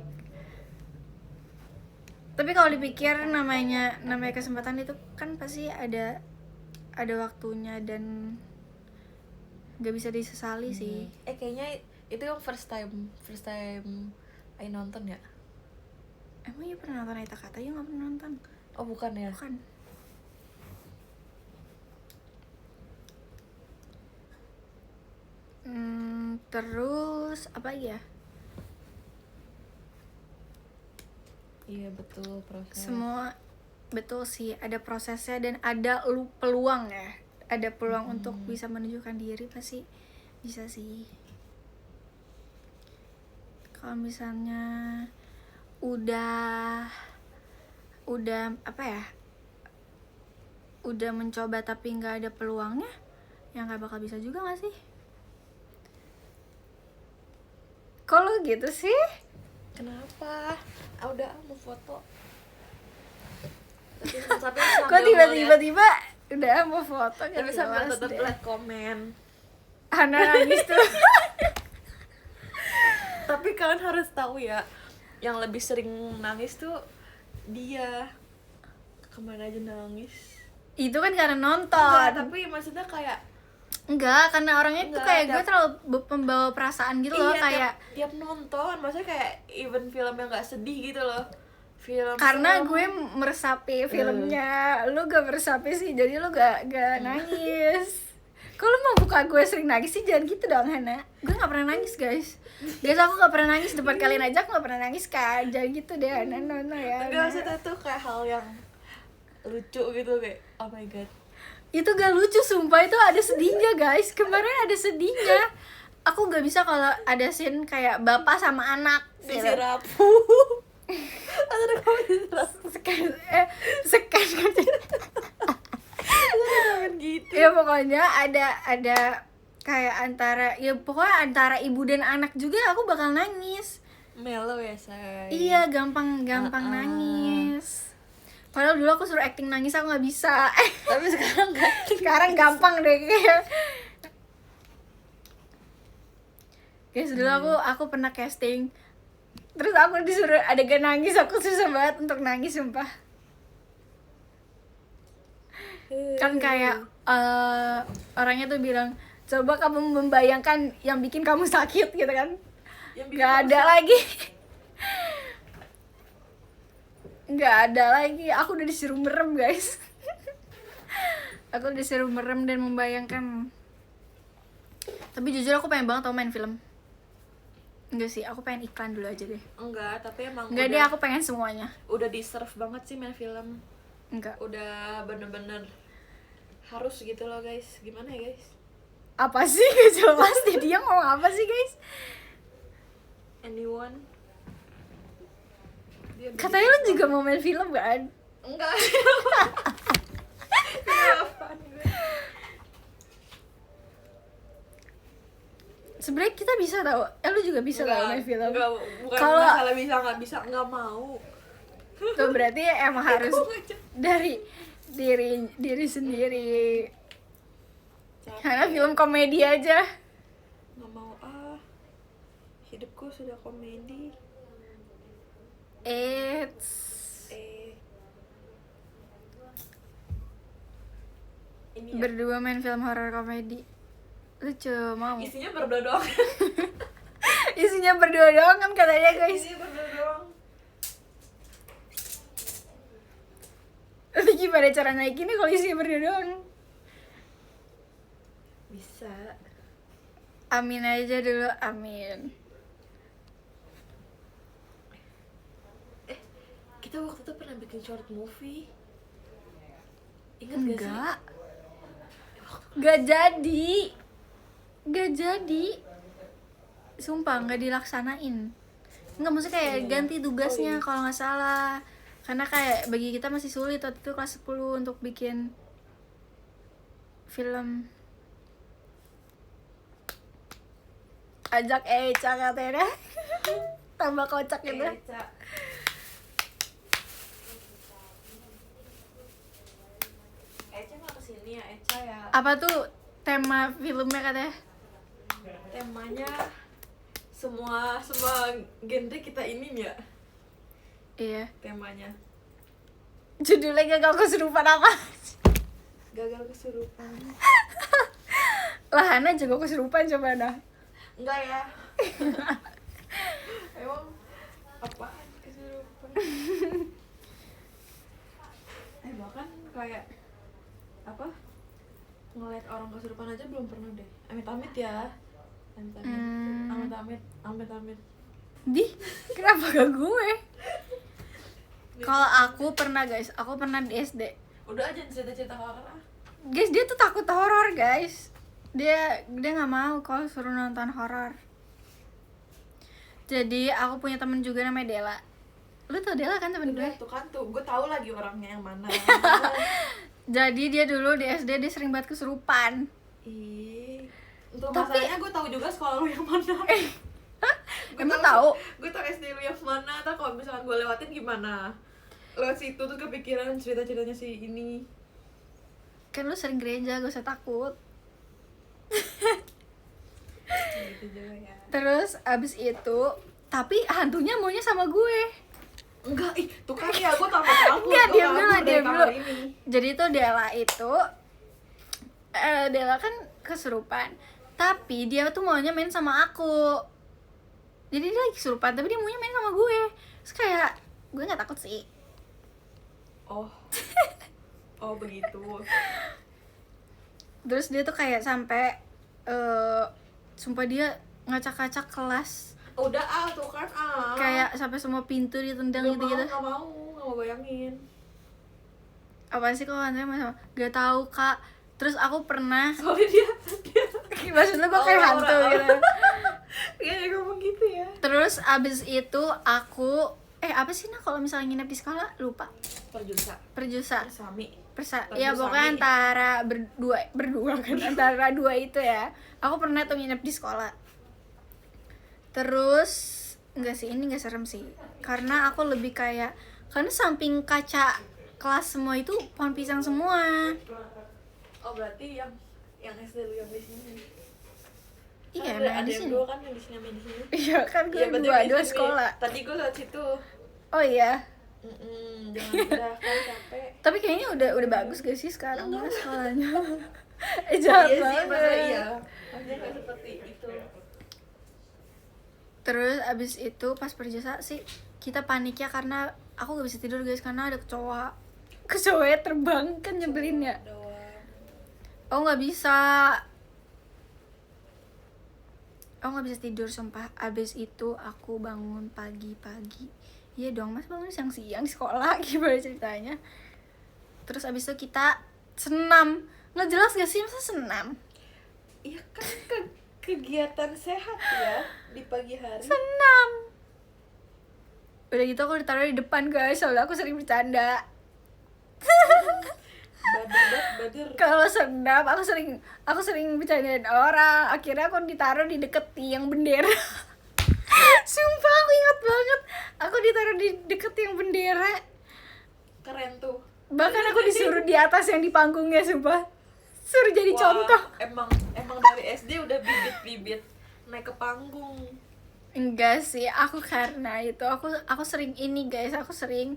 Tapi kalau dipikir namanya kesempatan itu kan pasti ada waktunya dan gak bisa disesali sih. Kayaknya itu yang first time I nonton ya. Emang ya pernah nonton Aita Kata? Ya gak pernah nonton. Oh bukan ya? Bukan. Terus apa ya? Iya betul, proses. Semua betul sih, ada prosesnya dan ada peluang ya. Ada peluang untuk bisa menunjukkan diri, pasti bisa sih. Kalau misalnya udah apa ya? Udah mencoba tapi nggak ada peluangnya, ya nggak bakal bisa juga nggak sih? Kalau gitu sih? Kenapa? Udah mau foto. Tapi Kok tiba-tiba udah mau foto? Tapi sambil tetap liat komen. Hana nangis tuh. Tapi kalian harus tahu ya, yang lebih sering nangis tuh dia. Kemana aja nangis. Itu kan karena nonton. Enggak, tapi maksudnya kayak enggak, karena orangnya tuh kayak gue terlalu pembawa perasaan gitu loh, kayak tiap nonton, maksudnya kayak even film yang gak sedih gitu loh. Film karena gue meresapi filmnya, lu gak meresapi sih, jadi lu gak nangis. Kalau mau buka gue sering nangis sih, jangan gitu dong Hana. Gue gak pernah nangis guys. Guys, aku gak pernah nangis depan kalian aja, aku gak pernah nangis kan. Jangan gitu deh Hana, no ya. Enggak, maksudnya tuh kayak hal yang lucu gitu, kayak oh my god. Itu gak lucu sumpah, itu ada sedihnya guys. Kemarin ada sedihnya. Aku gak bisa kalau ada scene kayak bapak sama anak Disirap. Ada kamu disirap. Sekan gitu. Ya pokoknya ada kayak pokoknya antara ibu dan anak juga aku bakal nangis. Mellow ya say. Iya, gampang nangis. Padahal dulu aku suruh acting nangis aku nggak bisa. Tapi sekarang nggak. Sekarang gampang deh kayak. Guys, dulu aku pernah casting. Terus aku disuruh adegan nangis, aku susah banget untuk nangis sumpah. Kan kayak orangnya tuh bilang, coba kamu membayangkan yang bikin kamu sakit gitu kan. Gak ada lagi. Nggak ada lagi, aku udah disuruh merem guys. Aku udah disuruh merem dan membayangkan. Tapi jujur aku pengen banget tau main film. Enggak sih, aku pengen iklan dulu aja deh. Enggak, tapi emang enggak deh, aku pengen semuanya. Udah deserve banget sih main film. Enggak. Udah bener-bener harus gitu loh guys. Gimana ya guys? Apa sih? Gak jelas deh, dia ngomong apa sih guys? Anyone? Katanya lu juga mau main film kan? Enggak. Sebenarnya kita bisa tau, lu juga bisa tau main film. Enggak, bukan kalau masalah bisa nggak bisa, nggak mau. Tuh berarti emang harus dari diri sendiri. Karena film komedi aja. Nggak mau hidupku sudah komedi. ini ya. Berdua main film horor komedi. Lucu, mau. Isinya berdua doang. Isinya berdua doang kan katanya guys. Isinya berdua doang. Tapi gimana cara naikinnya kalau isinya berdua doang? Bisa. Amin aja dulu, amin. Kita waktu itu pernah bikin short movie. Ingat gak sih? Gak jadi. Gak jadi. Sumpah gak dilaksanain. Enggak, maksudnya kayak ganti tugasnya kalau nggak salah. Karena kayak bagi kita masih sulit waktu itu kelas 10 untuk bikin film. Ajak Eca katanya. Tambah kocak gitu. Eca. Eca mah kesini ya, Eca ya. Apa tuh tema filmnya katanya? Temanya semua genre kita ini ya. Iya. Temanya Judulnya gagal kesurupan apa? gagal kesurupan. Lah Hana juga kesurupan coba dah. Enggak ya. Emang apaan kesurupan? Bahkan kayak apa, ngeliat orang kesurupan aja belum pernah deh. Amit-amit ya. Amit-amit. Di, kenapa gak gue? Kalau aku pernah guys, aku pernah di SD. Udah aja cerita-cerita horor ah. Guys, dia tuh takut horor guys. Dia nggak mau kalau suruh nonton horor. Jadi aku punya temen juga namanya Dela. Lu tau Dela kan temen gue? Udah tuh kan tuh, gue tahu lagi orangnya yang mana. Jadi dia dulu di SD dia sering banget kesurupan. Ih, untuk Tapi- masalahnya gue tahu juga sekolah lu yang mana. Emang tahu? Gue tahu SD lu yang mana. Atau kalau misalkan gue lewatin gimana? Lewat situ tuh kepikiran cerita-ceritanya si ini. Kan lu sering gereja, gak usah takut. Gitu juga ya. Terus abis itu, tapi hantunya maunya sama gue. Enggak, ih, tuh kan ya gue takut takut. Enggak, Gua diam kabur dulu, dari diam kamar dulu. ini. Jadi tuh Dela kan kesurupan. Tapi dia tuh maunya main sama aku. Jadi dia lagi kesurupan, tapi dia maunya main sama gue. Terus kayak, gue gak takut sih. Oh. Oh begitu. Terus dia tuh kayak sampai sumpah dia ngacak-ngacak kelas. Udah ah tuh kan ah. Kayak sampai semua pintu ditendang gitu-gitu. Gak mau bayangin. Apaan sih kok hantunya sama? Gak tahu kak. Terus aku pernah Soalnya dia maksud lu gue kayak Oh, hantu orang. gitu. Iya ngomong gitu ya. Terus abis itu aku apa sih nah kalau misalnya nginep di sekolah lupa. Perjusa. Suami. Ya pokoknya antara berdua kan antara dua itu ya. Aku pernah tuh nginep di sekolah. Terus enggak sih, ini enggak serem sih. Karena aku lebih kayak karena samping kaca kelas semua itu pohon pisang semua. Oh berarti yang SD lu yang di sini. Iya, Kan nah ada di yang sini. dua kan yang di sini sama yang di sini. Iya kan gue Iya, berarti dua di sini. sekolah. Tadi gue lewat situ. Oh iya. Jangan udah kan capek. Tapi kayaknya udah bagus gak sih sekarang Enggak. sekolahnya? Jahat Iya sih, banget. masa iya. Maksudnya nggak seperti itu. Terus abis itu pas perjasa sih kita paniknya karena aku gak bisa tidur guys karena ada kecoa terbang kan nyebelin ya. Doang. Aku nggak bisa tidur sumpah. Abis itu aku bangun pagi-pagi. Iya dong mas, bangun siang-siang di sekolah. Gimana ceritanya? Terus abis itu kita senam. Nggak jelas gak sih masa senam? Iya kan kegiatan sehat ya di pagi hari. Senam. Udah gitu aku ditaruh di depan guys, soalnya aku sering bercanda. Bader. Kalau senam aku sering bercandain orang. Akhirnya aku ditaruh di deket tiang bendera. Sumpah aku ingat banget, aku ditaruh di deket tiang bendera. Keren tuh. Bahkan aku disuruh di atas yang di panggungnya, sumpah. Suruh jadi Wah, contoh. Emang dari SD udah bibit naik ke panggung. Enggak sih, aku karena itu aku sering ini guys, aku sering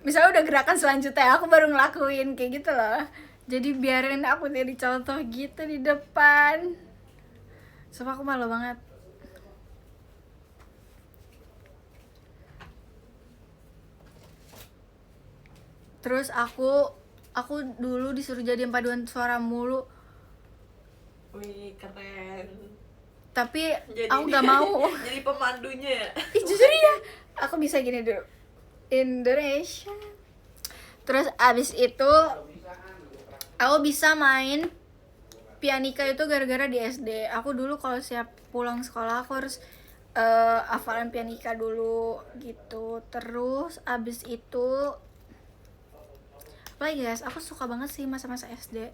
misalnya udah gerakan selanjutnya aku baru ngelakuin kayak gitu loh. Jadi biarin aku jadi contoh gitu di depan. Sumpah aku malu banget. Terus aku dulu disuruh jadi paduan suara mulu. Wih, keren. Tapi Jadi aku gak mau. Jadi pemandunya ya. Ih, jujur ya, aku bisa gini dulu. Indonesia. Terus abis itu aku bisa main pianika itu gara-gara di SD. Aku dulu kalau siap pulang sekolah aku harus hafalan pianika dulu gitu. Terus abis itu apa lagi guys, aku suka banget sih masa-masa SD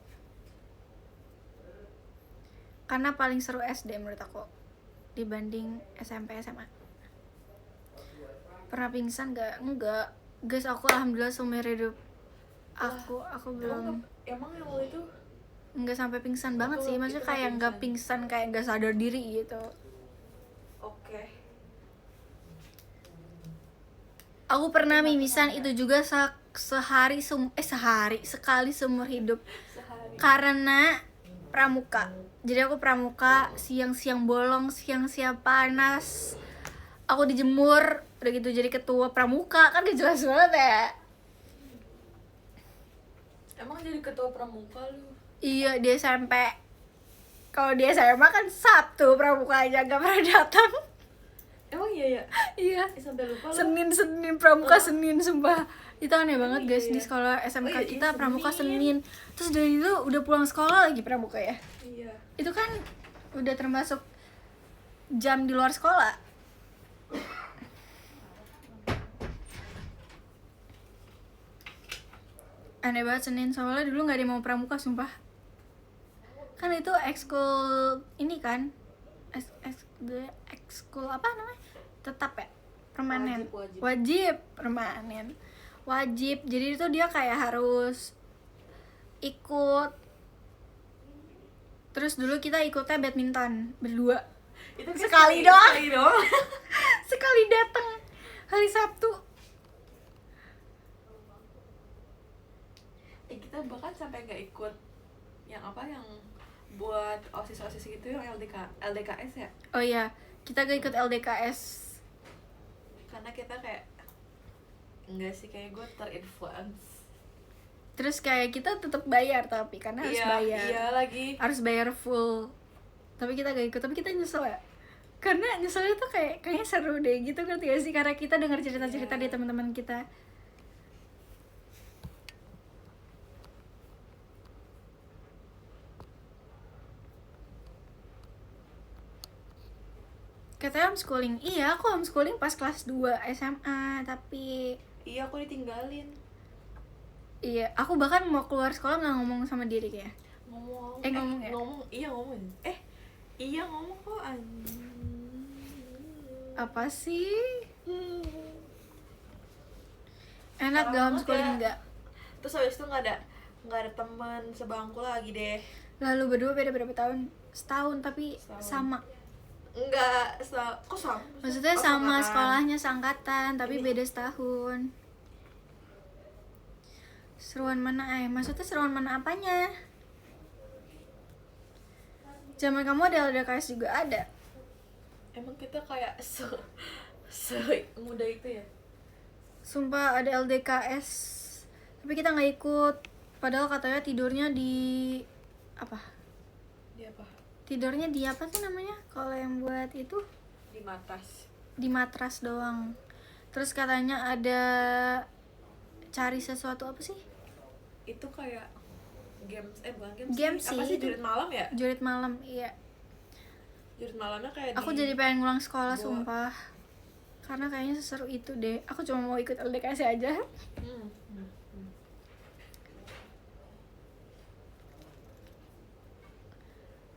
karena paling seru SD menurut aku dibanding SMP SMA. Pernah pingsan gak? Enggak guys, aku alhamdulillah seumur hidup aku belum. Emang yang waktu itu Enggak sampai pingsan banget sih, maksudnya itu kayak pingsan. enggak pingsan, kayak enggak sadar diri gitu. oke. Aku pernah mimisan itu juga sekali seumur hidup Sehari. karena pramuka. Jadi aku pramuka, siang-siang bolong, siang-siang panas, aku dijemur, udah gitu jadi ketua pramuka, kan gak jelas banget ya. Emang jadi ketua pramuka lu? Iya, di SMP. Kalau di SMA kan Sabtu pramuka aja gak pernah datang. Emang iya ya? Iya, Sampai lupa lu. Senin pramuka Senin, sumpah itu aneh banget guys. iya. Di sekolah SMK iya, kita iya, pramuka Senin. Senin. Terus dari itu udah pulang sekolah lagi pramuka ya. Iya. Itu kan udah termasuk jam di luar sekolah. Aneh banget Senin, soalnya dulu nggak ada yang mau pramuka sumpah. Kan itu ekskul ini kan, ekskul apa namanya, tetap ya, permanen, wajib permanen, wajib. Jadi itu dia kayak harus ikut. Terus dulu kita ikutnya badminton berdua. Itu kayak Sekali doang. Sekali doang. Sekali datang hari Sabtu. Kita bahkan sampai nggak ikut yang apa, yang buat osis gitu, yang LDKS ya. Oh iya, kita gak ikut LDKS Karena kita kayak enggak sih, kayak gue terinfluence. terus kayak kita tetap bayar, tapi karena harus bayar. Iya lagi. Harus bayar full. Tapi kita gak ikut, tapi kita nyesel ya. Karena nyeselnya tuh kayaknya seru deh gitu, ngerti gak sih? Karena kita dengar cerita-cerita dari teman-teman kita. Katanya homeschooling. Iya, aku homeschooling pas kelas 2 SMA, tapi Iya, aku ditinggalin. iya, aku bahkan mau keluar sekolah nggak ngomong sama diri kayak. Ngomong. Ngomong ya? Ngomong. Iya ngomong kok Apa sih? Enak gak homeschooling enggak? Terus habis itu nggak ada teman sebangku lagi deh. Lalu berdua beda berapa tahun? Setahun, tapi sama. Enggak, kok sama? Maksudnya Oh, sama seangkatan. sekolahnya seangkatan, tapi Ini. beda setahun. Seruan mana maksudnya seruan mana apanya? Zaman kamu ada LDKS juga ada. Emang kita kayak muda itu ya? Sumpah ada LDKS, tapi kita nggak ikut. Padahal katanya tidurnya di apa? Di apa? Tidurnya di apa sih namanya? Kalau yang buat itu Di matas. di matras doang. Terus katanya ada cari sesuatu apa sih? Itu kayak games, bukan games, Games apa sih, sih, itu. jurit malam ya? Jurit malam, iya. Jurit malamnya kayak Aku jadi pengen ngulang sekolah Gua- sumpah. Karena kayaknya seseru itu deh. Aku cuma mau ikut LDKS aja. Hmm.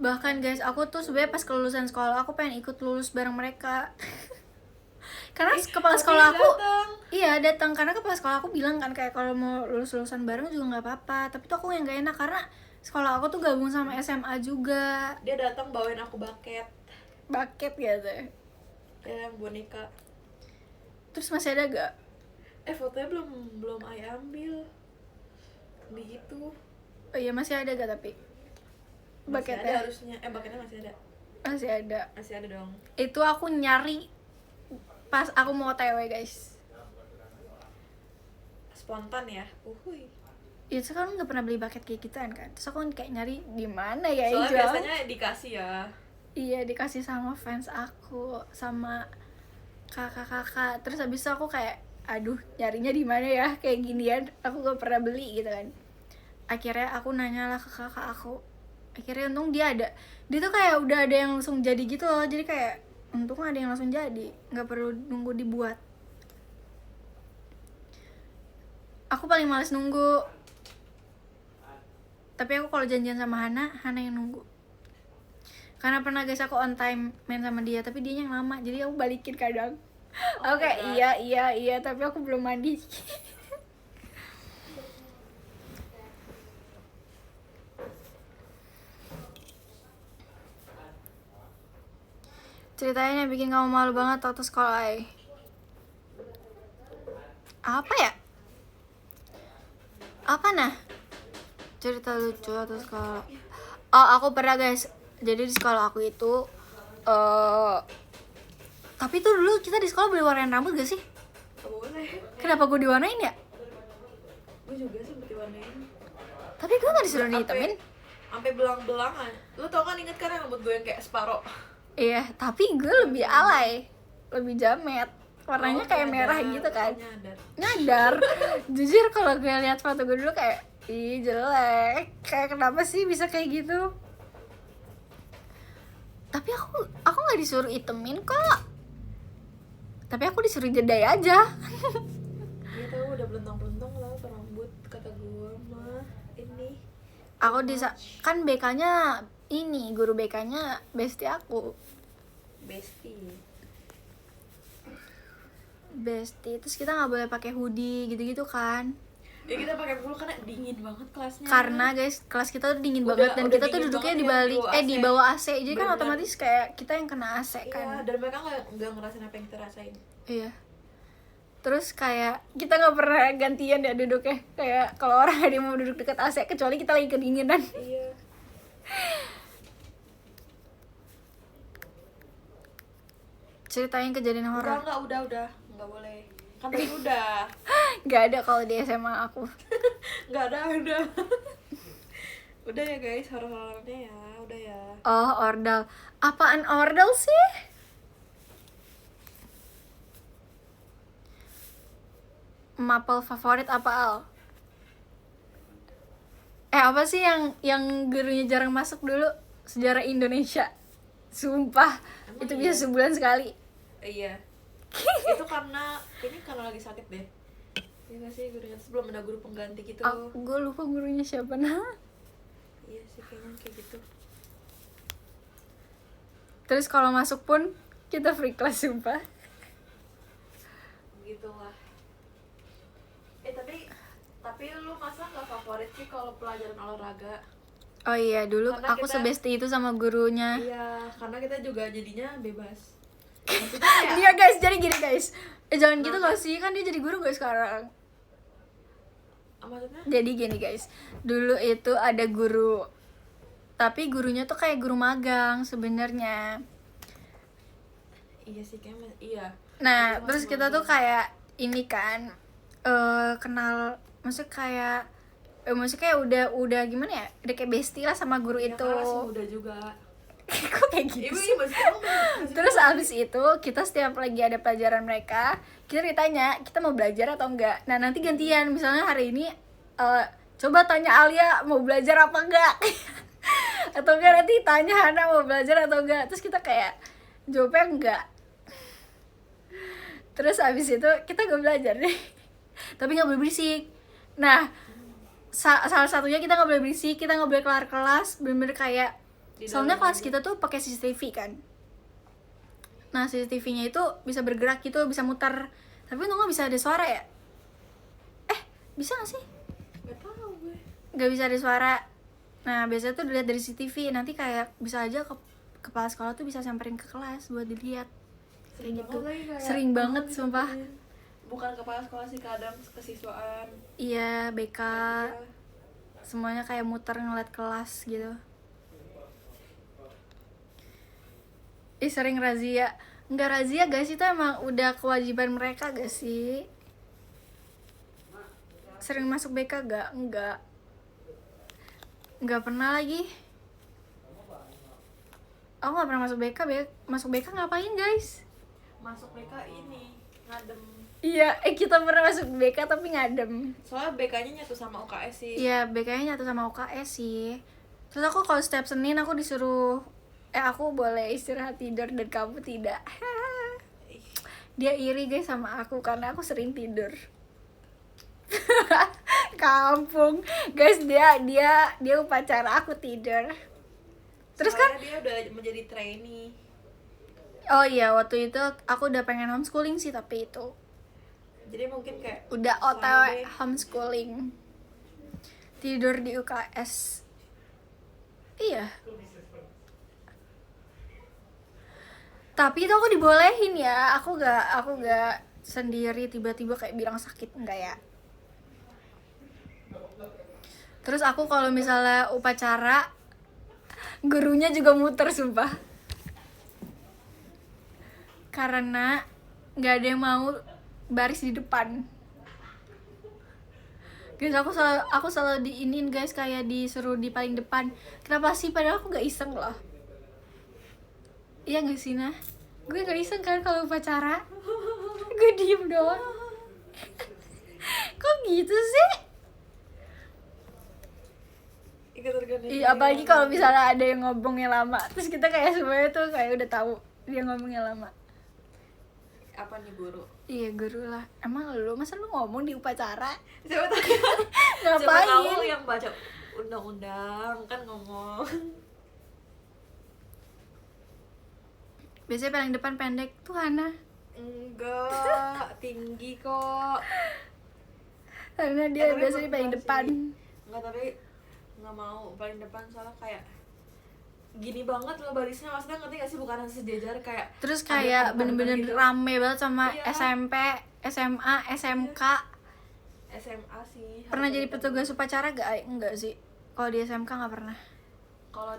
Bahkan guys, aku tuh sebenarnya pas kelulusan sekolah aku pengen ikut lulus bareng mereka. Karena kepala Tapi sekolah aku datang. iya datang, karena kepala sekolah aku bilang kan kayak kalau mau lulusan bareng juga nggak apa-apa. Tapi tuh aku yang gak enak karena sekolah aku tuh gabung sama SMA juga. Dia datang bawain aku bucket. Bucket gitu. Ya, yang boneka. Terus masih ada gak? Fotonya belum ayah ambil di itu. Oh iya, masih ada gak tapi? Masih ada Bucketnya? harusnya. Bucketnya masih ada. Masih ada. Masih ada dong. Itu aku nyari pas aku mau OTW guys. Spontan ya. Uhuy. Ya sekarang nggak pernah beli bucket kayak gituan kan. Terus aku kayak nyari di mana ya Soalnya hijau. biasanya dikasih ya. Iya, dikasih sama fans aku, sama kakak-kakak. Terus habis itu aku kayak, aduh, nyarinya di mana ya? Kayak ginian, aku gak pernah beli gitu kan. Akhirnya aku nanya lah ke kakak aku. Akhirnya untung dia ada. Dia tuh kayak udah ada yang langsung jadi gitu loh. Jadi kayak untung ada yang langsung jadi, nggak perlu nunggu dibuat. Aku paling males nunggu. Tapi aku kalau janjian sama Hana yang nunggu. Karena pernah guys aku on time main sama dia, tapi dia yang lama, jadi aku balikin kadang. Oh Oke, my God. iya, tapi aku belum mandi. Ceritanya yang bikin kamu malu banget waktu sekolah. Apa ya? Apa nah? Cerita lucu waktu sekolah. Oh, aku pernah guys. Jadi di sekolah aku itu tapi tuh dulu kita di sekolah boleh warnain rambut gak sih? Gak boleh. Kenapa gue diwarnain ya? Gue juga sempet diwarnain. Tapi gue gak disuruh dihitamin. Sampai belang-belangan. Lu tau kan, inget kan yang rambut gue yang kayak separo? Iya, tapi gue lebih alay, lebih jamet. Warnanya kayak merah gitu kan. Nyadar. Jujur kalau gue lihat foto gue dulu kayak, ih jelek. Kayak kenapa sih bisa kayak gitu? Tapi aku nggak disuruh itemin kok. Tapi aku disuruh jedai aja. Dia tahu udah belentang-belentang lah tuh rambut, kata gue mah. Ini Aku kan BK-nya ini, guru BK-nya bestie aku. Bestie. Terus kita nggak boleh pakai hoodie gitu-gitu kan. Ya kita pakai dulu karena dingin banget kelasnya. Karena guys, kelas kita tuh dingin Udah- banget dan udah kita tuh dingin duduknya banget di ya, balik di bawah di AC. bawah AC. Jadi kan Bener. otomatis kayak kita yang kena AC Iya, kan. dan mereka nggak ngerasain apa yang kita rasain. Iya. Terus kayak kita nggak pernah gantian ya duduknya. Kayak kalau orang ada yang mau duduk dekat AC kecuali kita lagi kedinginan. Iya. Ceritain kejadian horor. Udah nggak boleh. Kan tadi udah. Gak ada kalau di SMA aku. Nggak ada, udah. Udah ya guys, horor-horornya ya, udah ya. Oh, ordal. Apaan ordal sih? Mapel favorit apa Al? Apa sih yang gurunya jarang masuk dulu? Sejarah Indonesia. Sumpah, Emang itu iya? bisa sebulan sekali. Iya. Itu karena lagi sakit deh. Iya nggak sih, gurunya terus belum ada guru pengganti gitu. Gue lupa gurunya siapa nah. Iya sih, kayaknya kayak gitu. Terus kalau masuk pun kita free class sumpah. Begitulah. Tapi lu masa nggak favorit sih kalau pelajaran olahraga? Oh iya, dulu Karena aku kita- sebesti itu sama gurunya. Iya, karena kita juga jadinya bebas. Maksudnya kayak Dia guys, jadi gini guys. Jangan gitu loh sih, kan dia jadi guru guys sekarang. maksudnya Jadi gini guys, dulu itu ada guru, tapi gurunya tuh kayak guru magang sebenarnya. iya sih kayaknya iya. Nah, Itu terus masih kita tuh magang. kayak ini kan kenal, maksudnya kayak udah gimana ya? Udah kayak bestie lah sama guru Iya, itu. karena masih muda juga. Kok kayak gitu Ibu sih? masih Terus abis itu kita setiap lagi ada pelajaran mereka, kita ditanya kita mau belajar atau enggak. Nah nanti gantian, misalnya hari ini coba tanya Alia mau belajar apa enggak. Atau enggak nanti tanya Hana mau belajar atau enggak. Terus kita kayak jawabnya enggak. Terus abis itu kita gak belajar deh. Tapi gak boleh berisik. Nah salah satunya kita gak boleh berisik, kita gak boleh kelar kelas, bener-bener kayak Di soalnya dalam kelas aja. kita tuh pakai CCTV kan. Nah CCTV-nya itu bisa bergerak gitu, bisa muter. Tapi untung gak bisa ada suara ya. Bisa gak sih? Gak tahu gue. Gak bisa ada suara. Nah biasanya tuh dilihat dari CCTV. Nanti kayak bisa aja kepala sekolah tuh bisa samperin ke kelas buat dilihat. Kayak gitu. Sering banget sumpah. bukan kepala sekolah sih, kadang kesiswaan. Iya, BK. Iya. Semuanya kayak muter ngeliat kelas gitu. Sering razia. Enggak razia guys, itu emang udah kewajiban mereka gak sih? Sering masuk BK gak? Enggak pernah lagi. Aku gak pernah masuk BK. Masuk BK ngapain guys? Masuk BK ini ngadem. Iya, kita pernah masuk BK tapi ngadem. Soalnya BK-nya nyatu sama UKS sih. Iya, BK-nya nyatu sama UKS sih. Terus aku kalau setiap Senin aku disuruh aku boleh istirahat tidur dan kamu tidak. Dia iri guys sama aku karena aku sering tidur. Kampung. Guys, dia upacara aku tidur. Terus kan dia udah menjadi trainee. oh iya, waktu itu aku udah pengen homeschooling sih, tapi itu Jadi mungkin kayak udah sama OTW deh. homeschooling. Tidur di UKS. Iya. Tapi itu aku dibolehin ya. Aku gak sendiri tiba-tiba kayak bilang sakit, enggak ya. Terus aku kalau misalnya upacara, gurunya juga muter sumpah. Karena nggak ada yang mau baris di depan. Guys, aku selalu diinin guys, kayak disuruh di paling depan. Kenapa sih? Padahal aku nggak iseng loh. Iya nggak sih, Nah? Gue nggak iseng kan kalau upacara. Gue diem doang. Kok gitu sih? Iya, apalagi kalau misalnya ada yang ngomongnya lama, terus kita kayak semuanya tuh kayak udah tahu dia ngomongnya lama. Apa nih guru? Iya, guru lah. Emang masa lu ngomong di upacara? Siapa tahu? Siapa Ngapain? tahu yang baca undang-undang kan ngomong. Biasanya paling depan pendek tuh Hana. Enggak, tinggi kok. Karena dia Tapi biasanya paling bener depan. sih. Enggak, tapi nggak mau paling depan soalnya kayak gini banget loh barisnya, maksudnya ngerti gak sih, bukan sejajar kayak Terus kayak bener-bener gitu. rame banget sama Iya. SMP, SMA, SMK. SMA sih. Pernah harus jadi ada petugas upacara gak? Enggak sih. Kalau di SMK nggak pernah. Kalau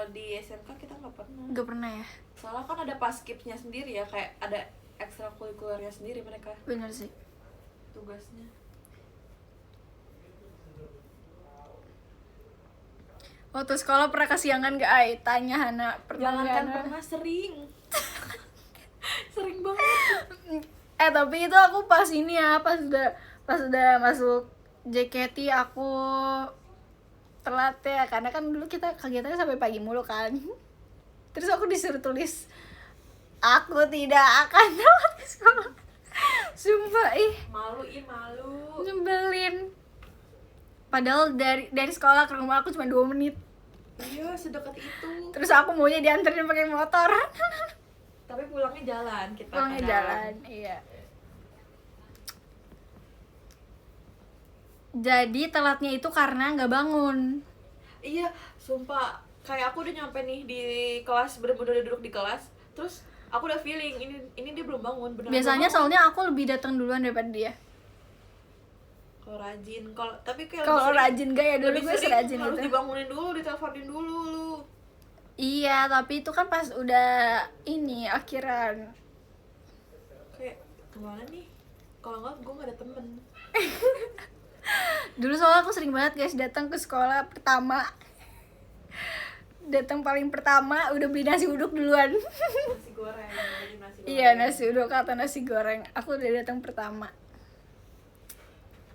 di SMK kita nggak pernah. Nggak pernah ya. Soalnya kan ada paskibnya sendiri ya, kayak ada ekstrakurikulernya sendiri mereka Bener sih. tugasnya. Waktu sekolah pernah kesiangan gak? Ay, tanya Hana. Pernah Jangan nggak, kan Hana? pernah, sering. Sering banget. Tapi itu aku pas ini ya, pas udah masuk JKT aku telat ya, karena kan dulu kita kegiatannya sampai pagi mulu kan. Terus aku disuruh tulis, aku tidak akan telat ke sekolah. Sumpah, Malu nyebelin. Padahal dari sekolah ke rumah aku cuma 2 menit. iya, sedekat itu. Terus aku maunya dianterin pakai motor. Tapi pulangnya jalan kita. Pulangnya kadang. jalan, iya. Jadi telatnya itu karena nggak bangun. Iya, sumpah. Kayak aku udah nyampe nih di kelas, bener-bener duduk di kelas. Terus aku udah feeling ini dia belum bangun. Beneran Biasanya belum bangun. soalnya aku lebih datang duluan daripada dia. Kalau rajin, tapi kayak Kalau lebih sering- rajin gak ya, dulu lebih gue sering serajin harus itu. dibangunin dulu, diteleponin dulu lu. Iya, tapi itu kan pas udah ini akhiran. Kayak gimana nih? Kalau enggak gue gak ada temen. Dulu soalnya aku sering banget guys datang ke sekolah pertama. Datang paling pertama udah beli nasi uduk duluan. Nasi goreng, beli nasi goreng. Iya, nasi uduk atau nasi goreng. Aku udah datang pertama.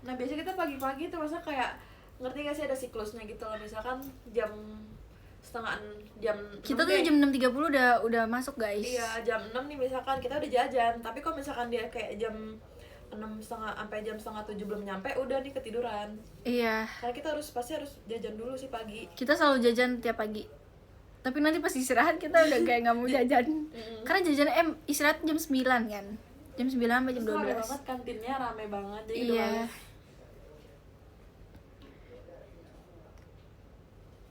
Nah biasanya kita pagi-pagi tuh masa kayak ngerti gak sih ada siklusnya gitu loh, misalkan jam jam Kita 6 tuh deh. jam 6.30 udah masuk guys. Iya, jam 6 nih misalkan kita udah jajan, tapi kalau misalkan dia kayak jam 6:30 sampai jam 6:30 belum nyampe, udah nih ketiduran. Iya. Karena kita pasti harus jajan dulu sih pagi. Kita selalu jajan tiap pagi. Tapi nanti pas istirahat kita udah kayak nggak mau jajan. Karena jajan istirahat jam 9 kan. Jam 9 sampai jam Terus rame 12. banget kantinnya, rame banget jadi udah Iya. males.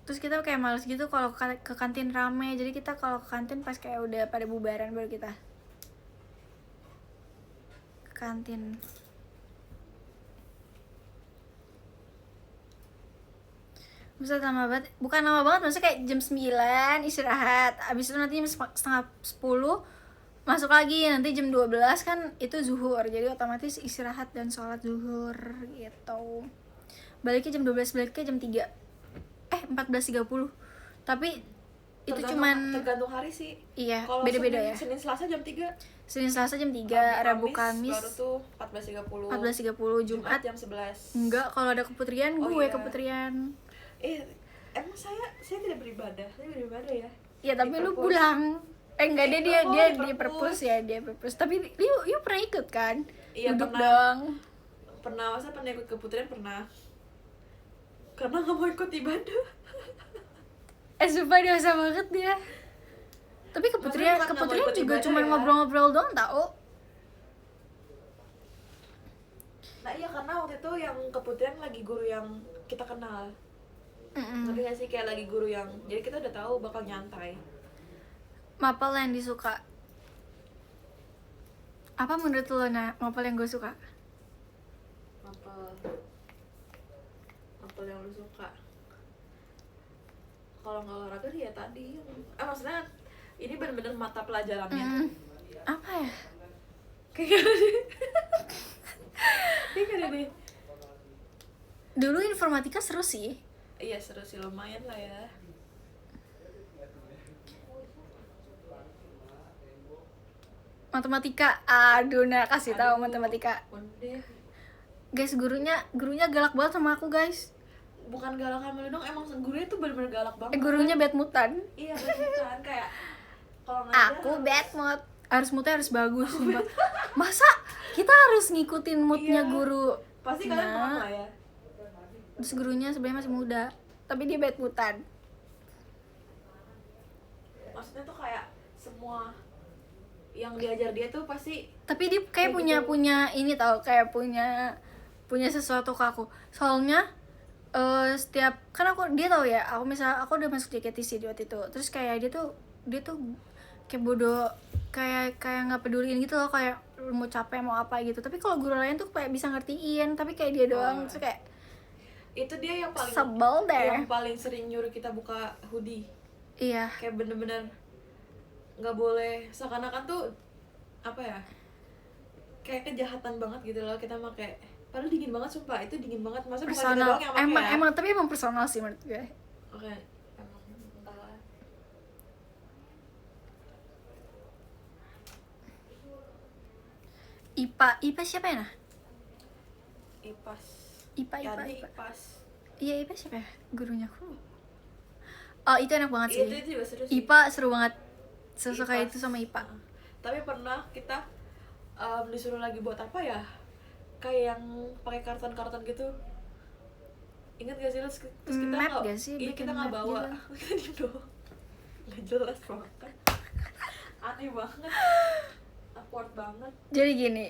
Terus kita kayak males gitu kalau ke kantin rame. Jadi kita kalau ke kantin pas kayak udah pada bubaran baru kita kantin. Maksudnya lama banget, bukan lama banget, maksudnya kayak jam 9 istirahat, abis itu nanti jam setengah 10 masuk lagi, nanti jam 12 kan itu zuhur, jadi otomatis istirahat dan sholat zuhur gitu. Baliknya jam 12, baliknya jam 3 14.30. Tapi itu tergantung hari sih. Iya, Kalau beda-beda ya. Senin Selasa jam 3. Senin Selasa jam 3, Rabu Kamis baru tuh 14.30. 14.30, Jumat jam 11. enggak, kalau ada keputrian Oh, gue iya. keputrian. Emang saya tidak beribadah. Saya beribadah ya. Ya tapi lu Di perpus. pulang. Enggak, dia di dia perpus. perpus ya, dia perpus. Tapi you pernah ikut kan? Iya, Duduk pernah. doang. Pernah ikut keputrian pernah. Karena nggak mau ikut ibadah. Sumpah dewasa banget dia. Tapi keputrian Maksudnya bukan nggak mau ikut juga ibadah cuma ya. ngobrol-ngobrol doang tau. Nah iya, karena waktu itu yang keputrian lagi guru yang kita kenal. Ngerti gak sih, kayak lagi guru yang, jadi kita udah tahu bakal nyantai. Mapel yang disuka. Apa menurut lo, mapel yang gue suka? Apa yang lu suka? Kalau nggak olahraga sih ya tadi. Maksudnya ini bener-bener mata pelajarannya. Apa ya? Kayak gini. Dulu informatika seru sih. Iya, seru sih, lumayan lah ya. Matematika, kasih tahu matematika. Udah. Guys, gurunya galak banget sama aku, guys. Bukan galak sama lu dong, emang gurunya tuh bener-bener galak banget. Gurunya bad moodan. Iya, beneran kayak kalau ngajar Aku bad mood. Harus moodnya harus bagus, sumpah. Masa kita harus ngikutin moodnya Iya. guru? pasti kalian Nah. paham lah ya. Terus gurunya sebenarnya masih muda, tapi dia bad moodan. Maksudnya tuh kayak semua yang diajar dia tuh pasti Tapi dia kayak Kayak punya gitu. ini tau, kayak punya sesuatu ke aku. Soalnya setiap kan dia tahu ya, aku udah masuk JKT di waktu itu. Terus kayak dia tuh kayak bodoh, kayak nggak peduliin gitu loh, kayak lu mau capek mau apa gitu. Tapi kalau guru lain tuh kayak bisa ngertiin, tapi kayak dia doang. Terus kayak itu dia yang paling sebel deh. yang paling sering nyuruh kita buka hoodie. Iya, Kayak bener-bener nggak boleh, seakan-akan tuh apa ya, kayak kejahatan banget gitu loh kita pakai. Padahal dingin banget, sumpah itu dingin banget. Masa bukan kita personal. doang yang pakai ya? Tapi emang personal sih menurut gue. Oke, emang entahlah. IPA siapa ya, nah? IPAS. IPA. IPAS. Iya, IPA siapa ya? Gurunya aku. Oh, itu enak banget sih. Itu juga seru sih. IPA seru banget. Suka IPAS. itu sama IPA. Tapi pernah kita disuruh lagi buat apa ya? Kayak yang pakai karton-karton gitu. Ingat gak sih? Terus kita Map nggak, gak sih? iya, Bikin kita nggak map bawa. gitu. Kita diem doang. Nggak jelas banget. Aneh banget. Awkward banget. Jadi gini,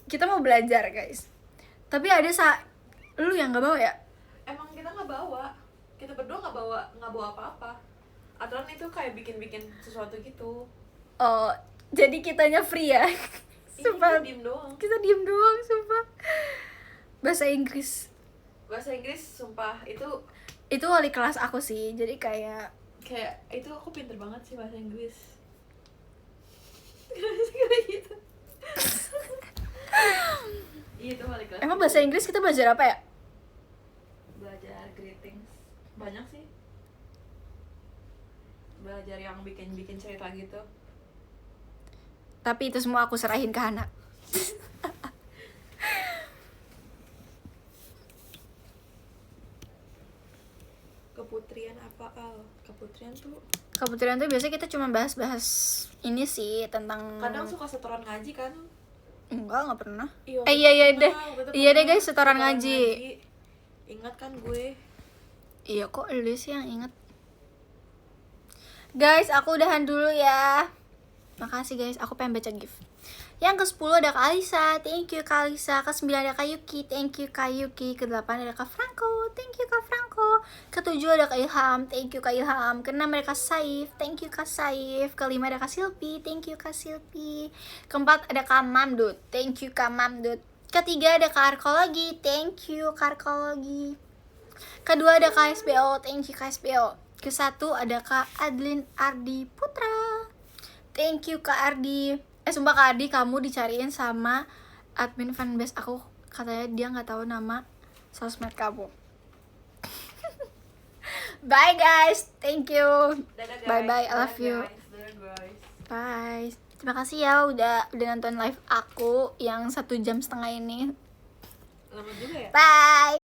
kita mau belajar guys. Tapi ada lu yang nggak bawa ya? Emang kita nggak bawa. Kita berdua nggak bawa apa-apa. Aturan itu kayak bikin sesuatu gitu. Oh, jadi kitanya free ya? Sumpah. Kita diem doang. Kita diem doang, sumpah. Bahasa Inggris. Bahasa Inggris, sumpah Itu wali kelas aku sih, jadi kayak itu aku pinter banget sih bahasa Inggris. Kayak gitu. Iya, itu wali kelas. emang bahasa Inggris kita belajar apa ya? Belajar greetings. Banyak sih. Belajar yang bikin cerita gitu. Tapi itu semua aku serahin ke Hana. Keputrian apa, Al? Keputrian tuh Kebetulan tuh biasanya kita cuma bahas-bahas ini sih tentang. kadang suka setoran ngaji kan. Nggak pernah. Iya, Iya deh. waktu itu Iya deh pernah guys, setoran ngaji. Ingat kan gue? Iya, kok lu sih yang inget. Guys, aku udahan dulu ya. Makasih guys, aku pengen baca gift. Yang ke-10 ada Kak Alisa, thank you Kak Alisa. Ke-9 ada Kak Yuki, thank you Kak Yuki. Ke-8 ada Kak Franco, thank you Kak Franco. Ke-7 Ke-7 ada Kak Ilham, thank you Kak Ilham. Ke-6 ada Kak Saif, thank you Kak Saif. Ke-5 ada Kak Silpi, thank you Kak Silpi. Ke-4 ada Kak Mamdut, thank you Kak Mamdut. Ke-3 ada Kak Arkologi, thank you Kak Arkologi. Ke-2 ada Kak SBO, thank you Kak SBO. Ke-1 ada Kak Adlin Ardi Putra, thank you Kak Ardi. Sumpah Kak Ardi, kamu dicariin sama admin fanbase aku, katanya dia nggak tahu nama sosmed kamu. Bye guys, thank you. Bye bye, I love you. Bye. Terima kasih ya udah nonton live aku yang 1,5 jam ini. Lama juga ya. Bye.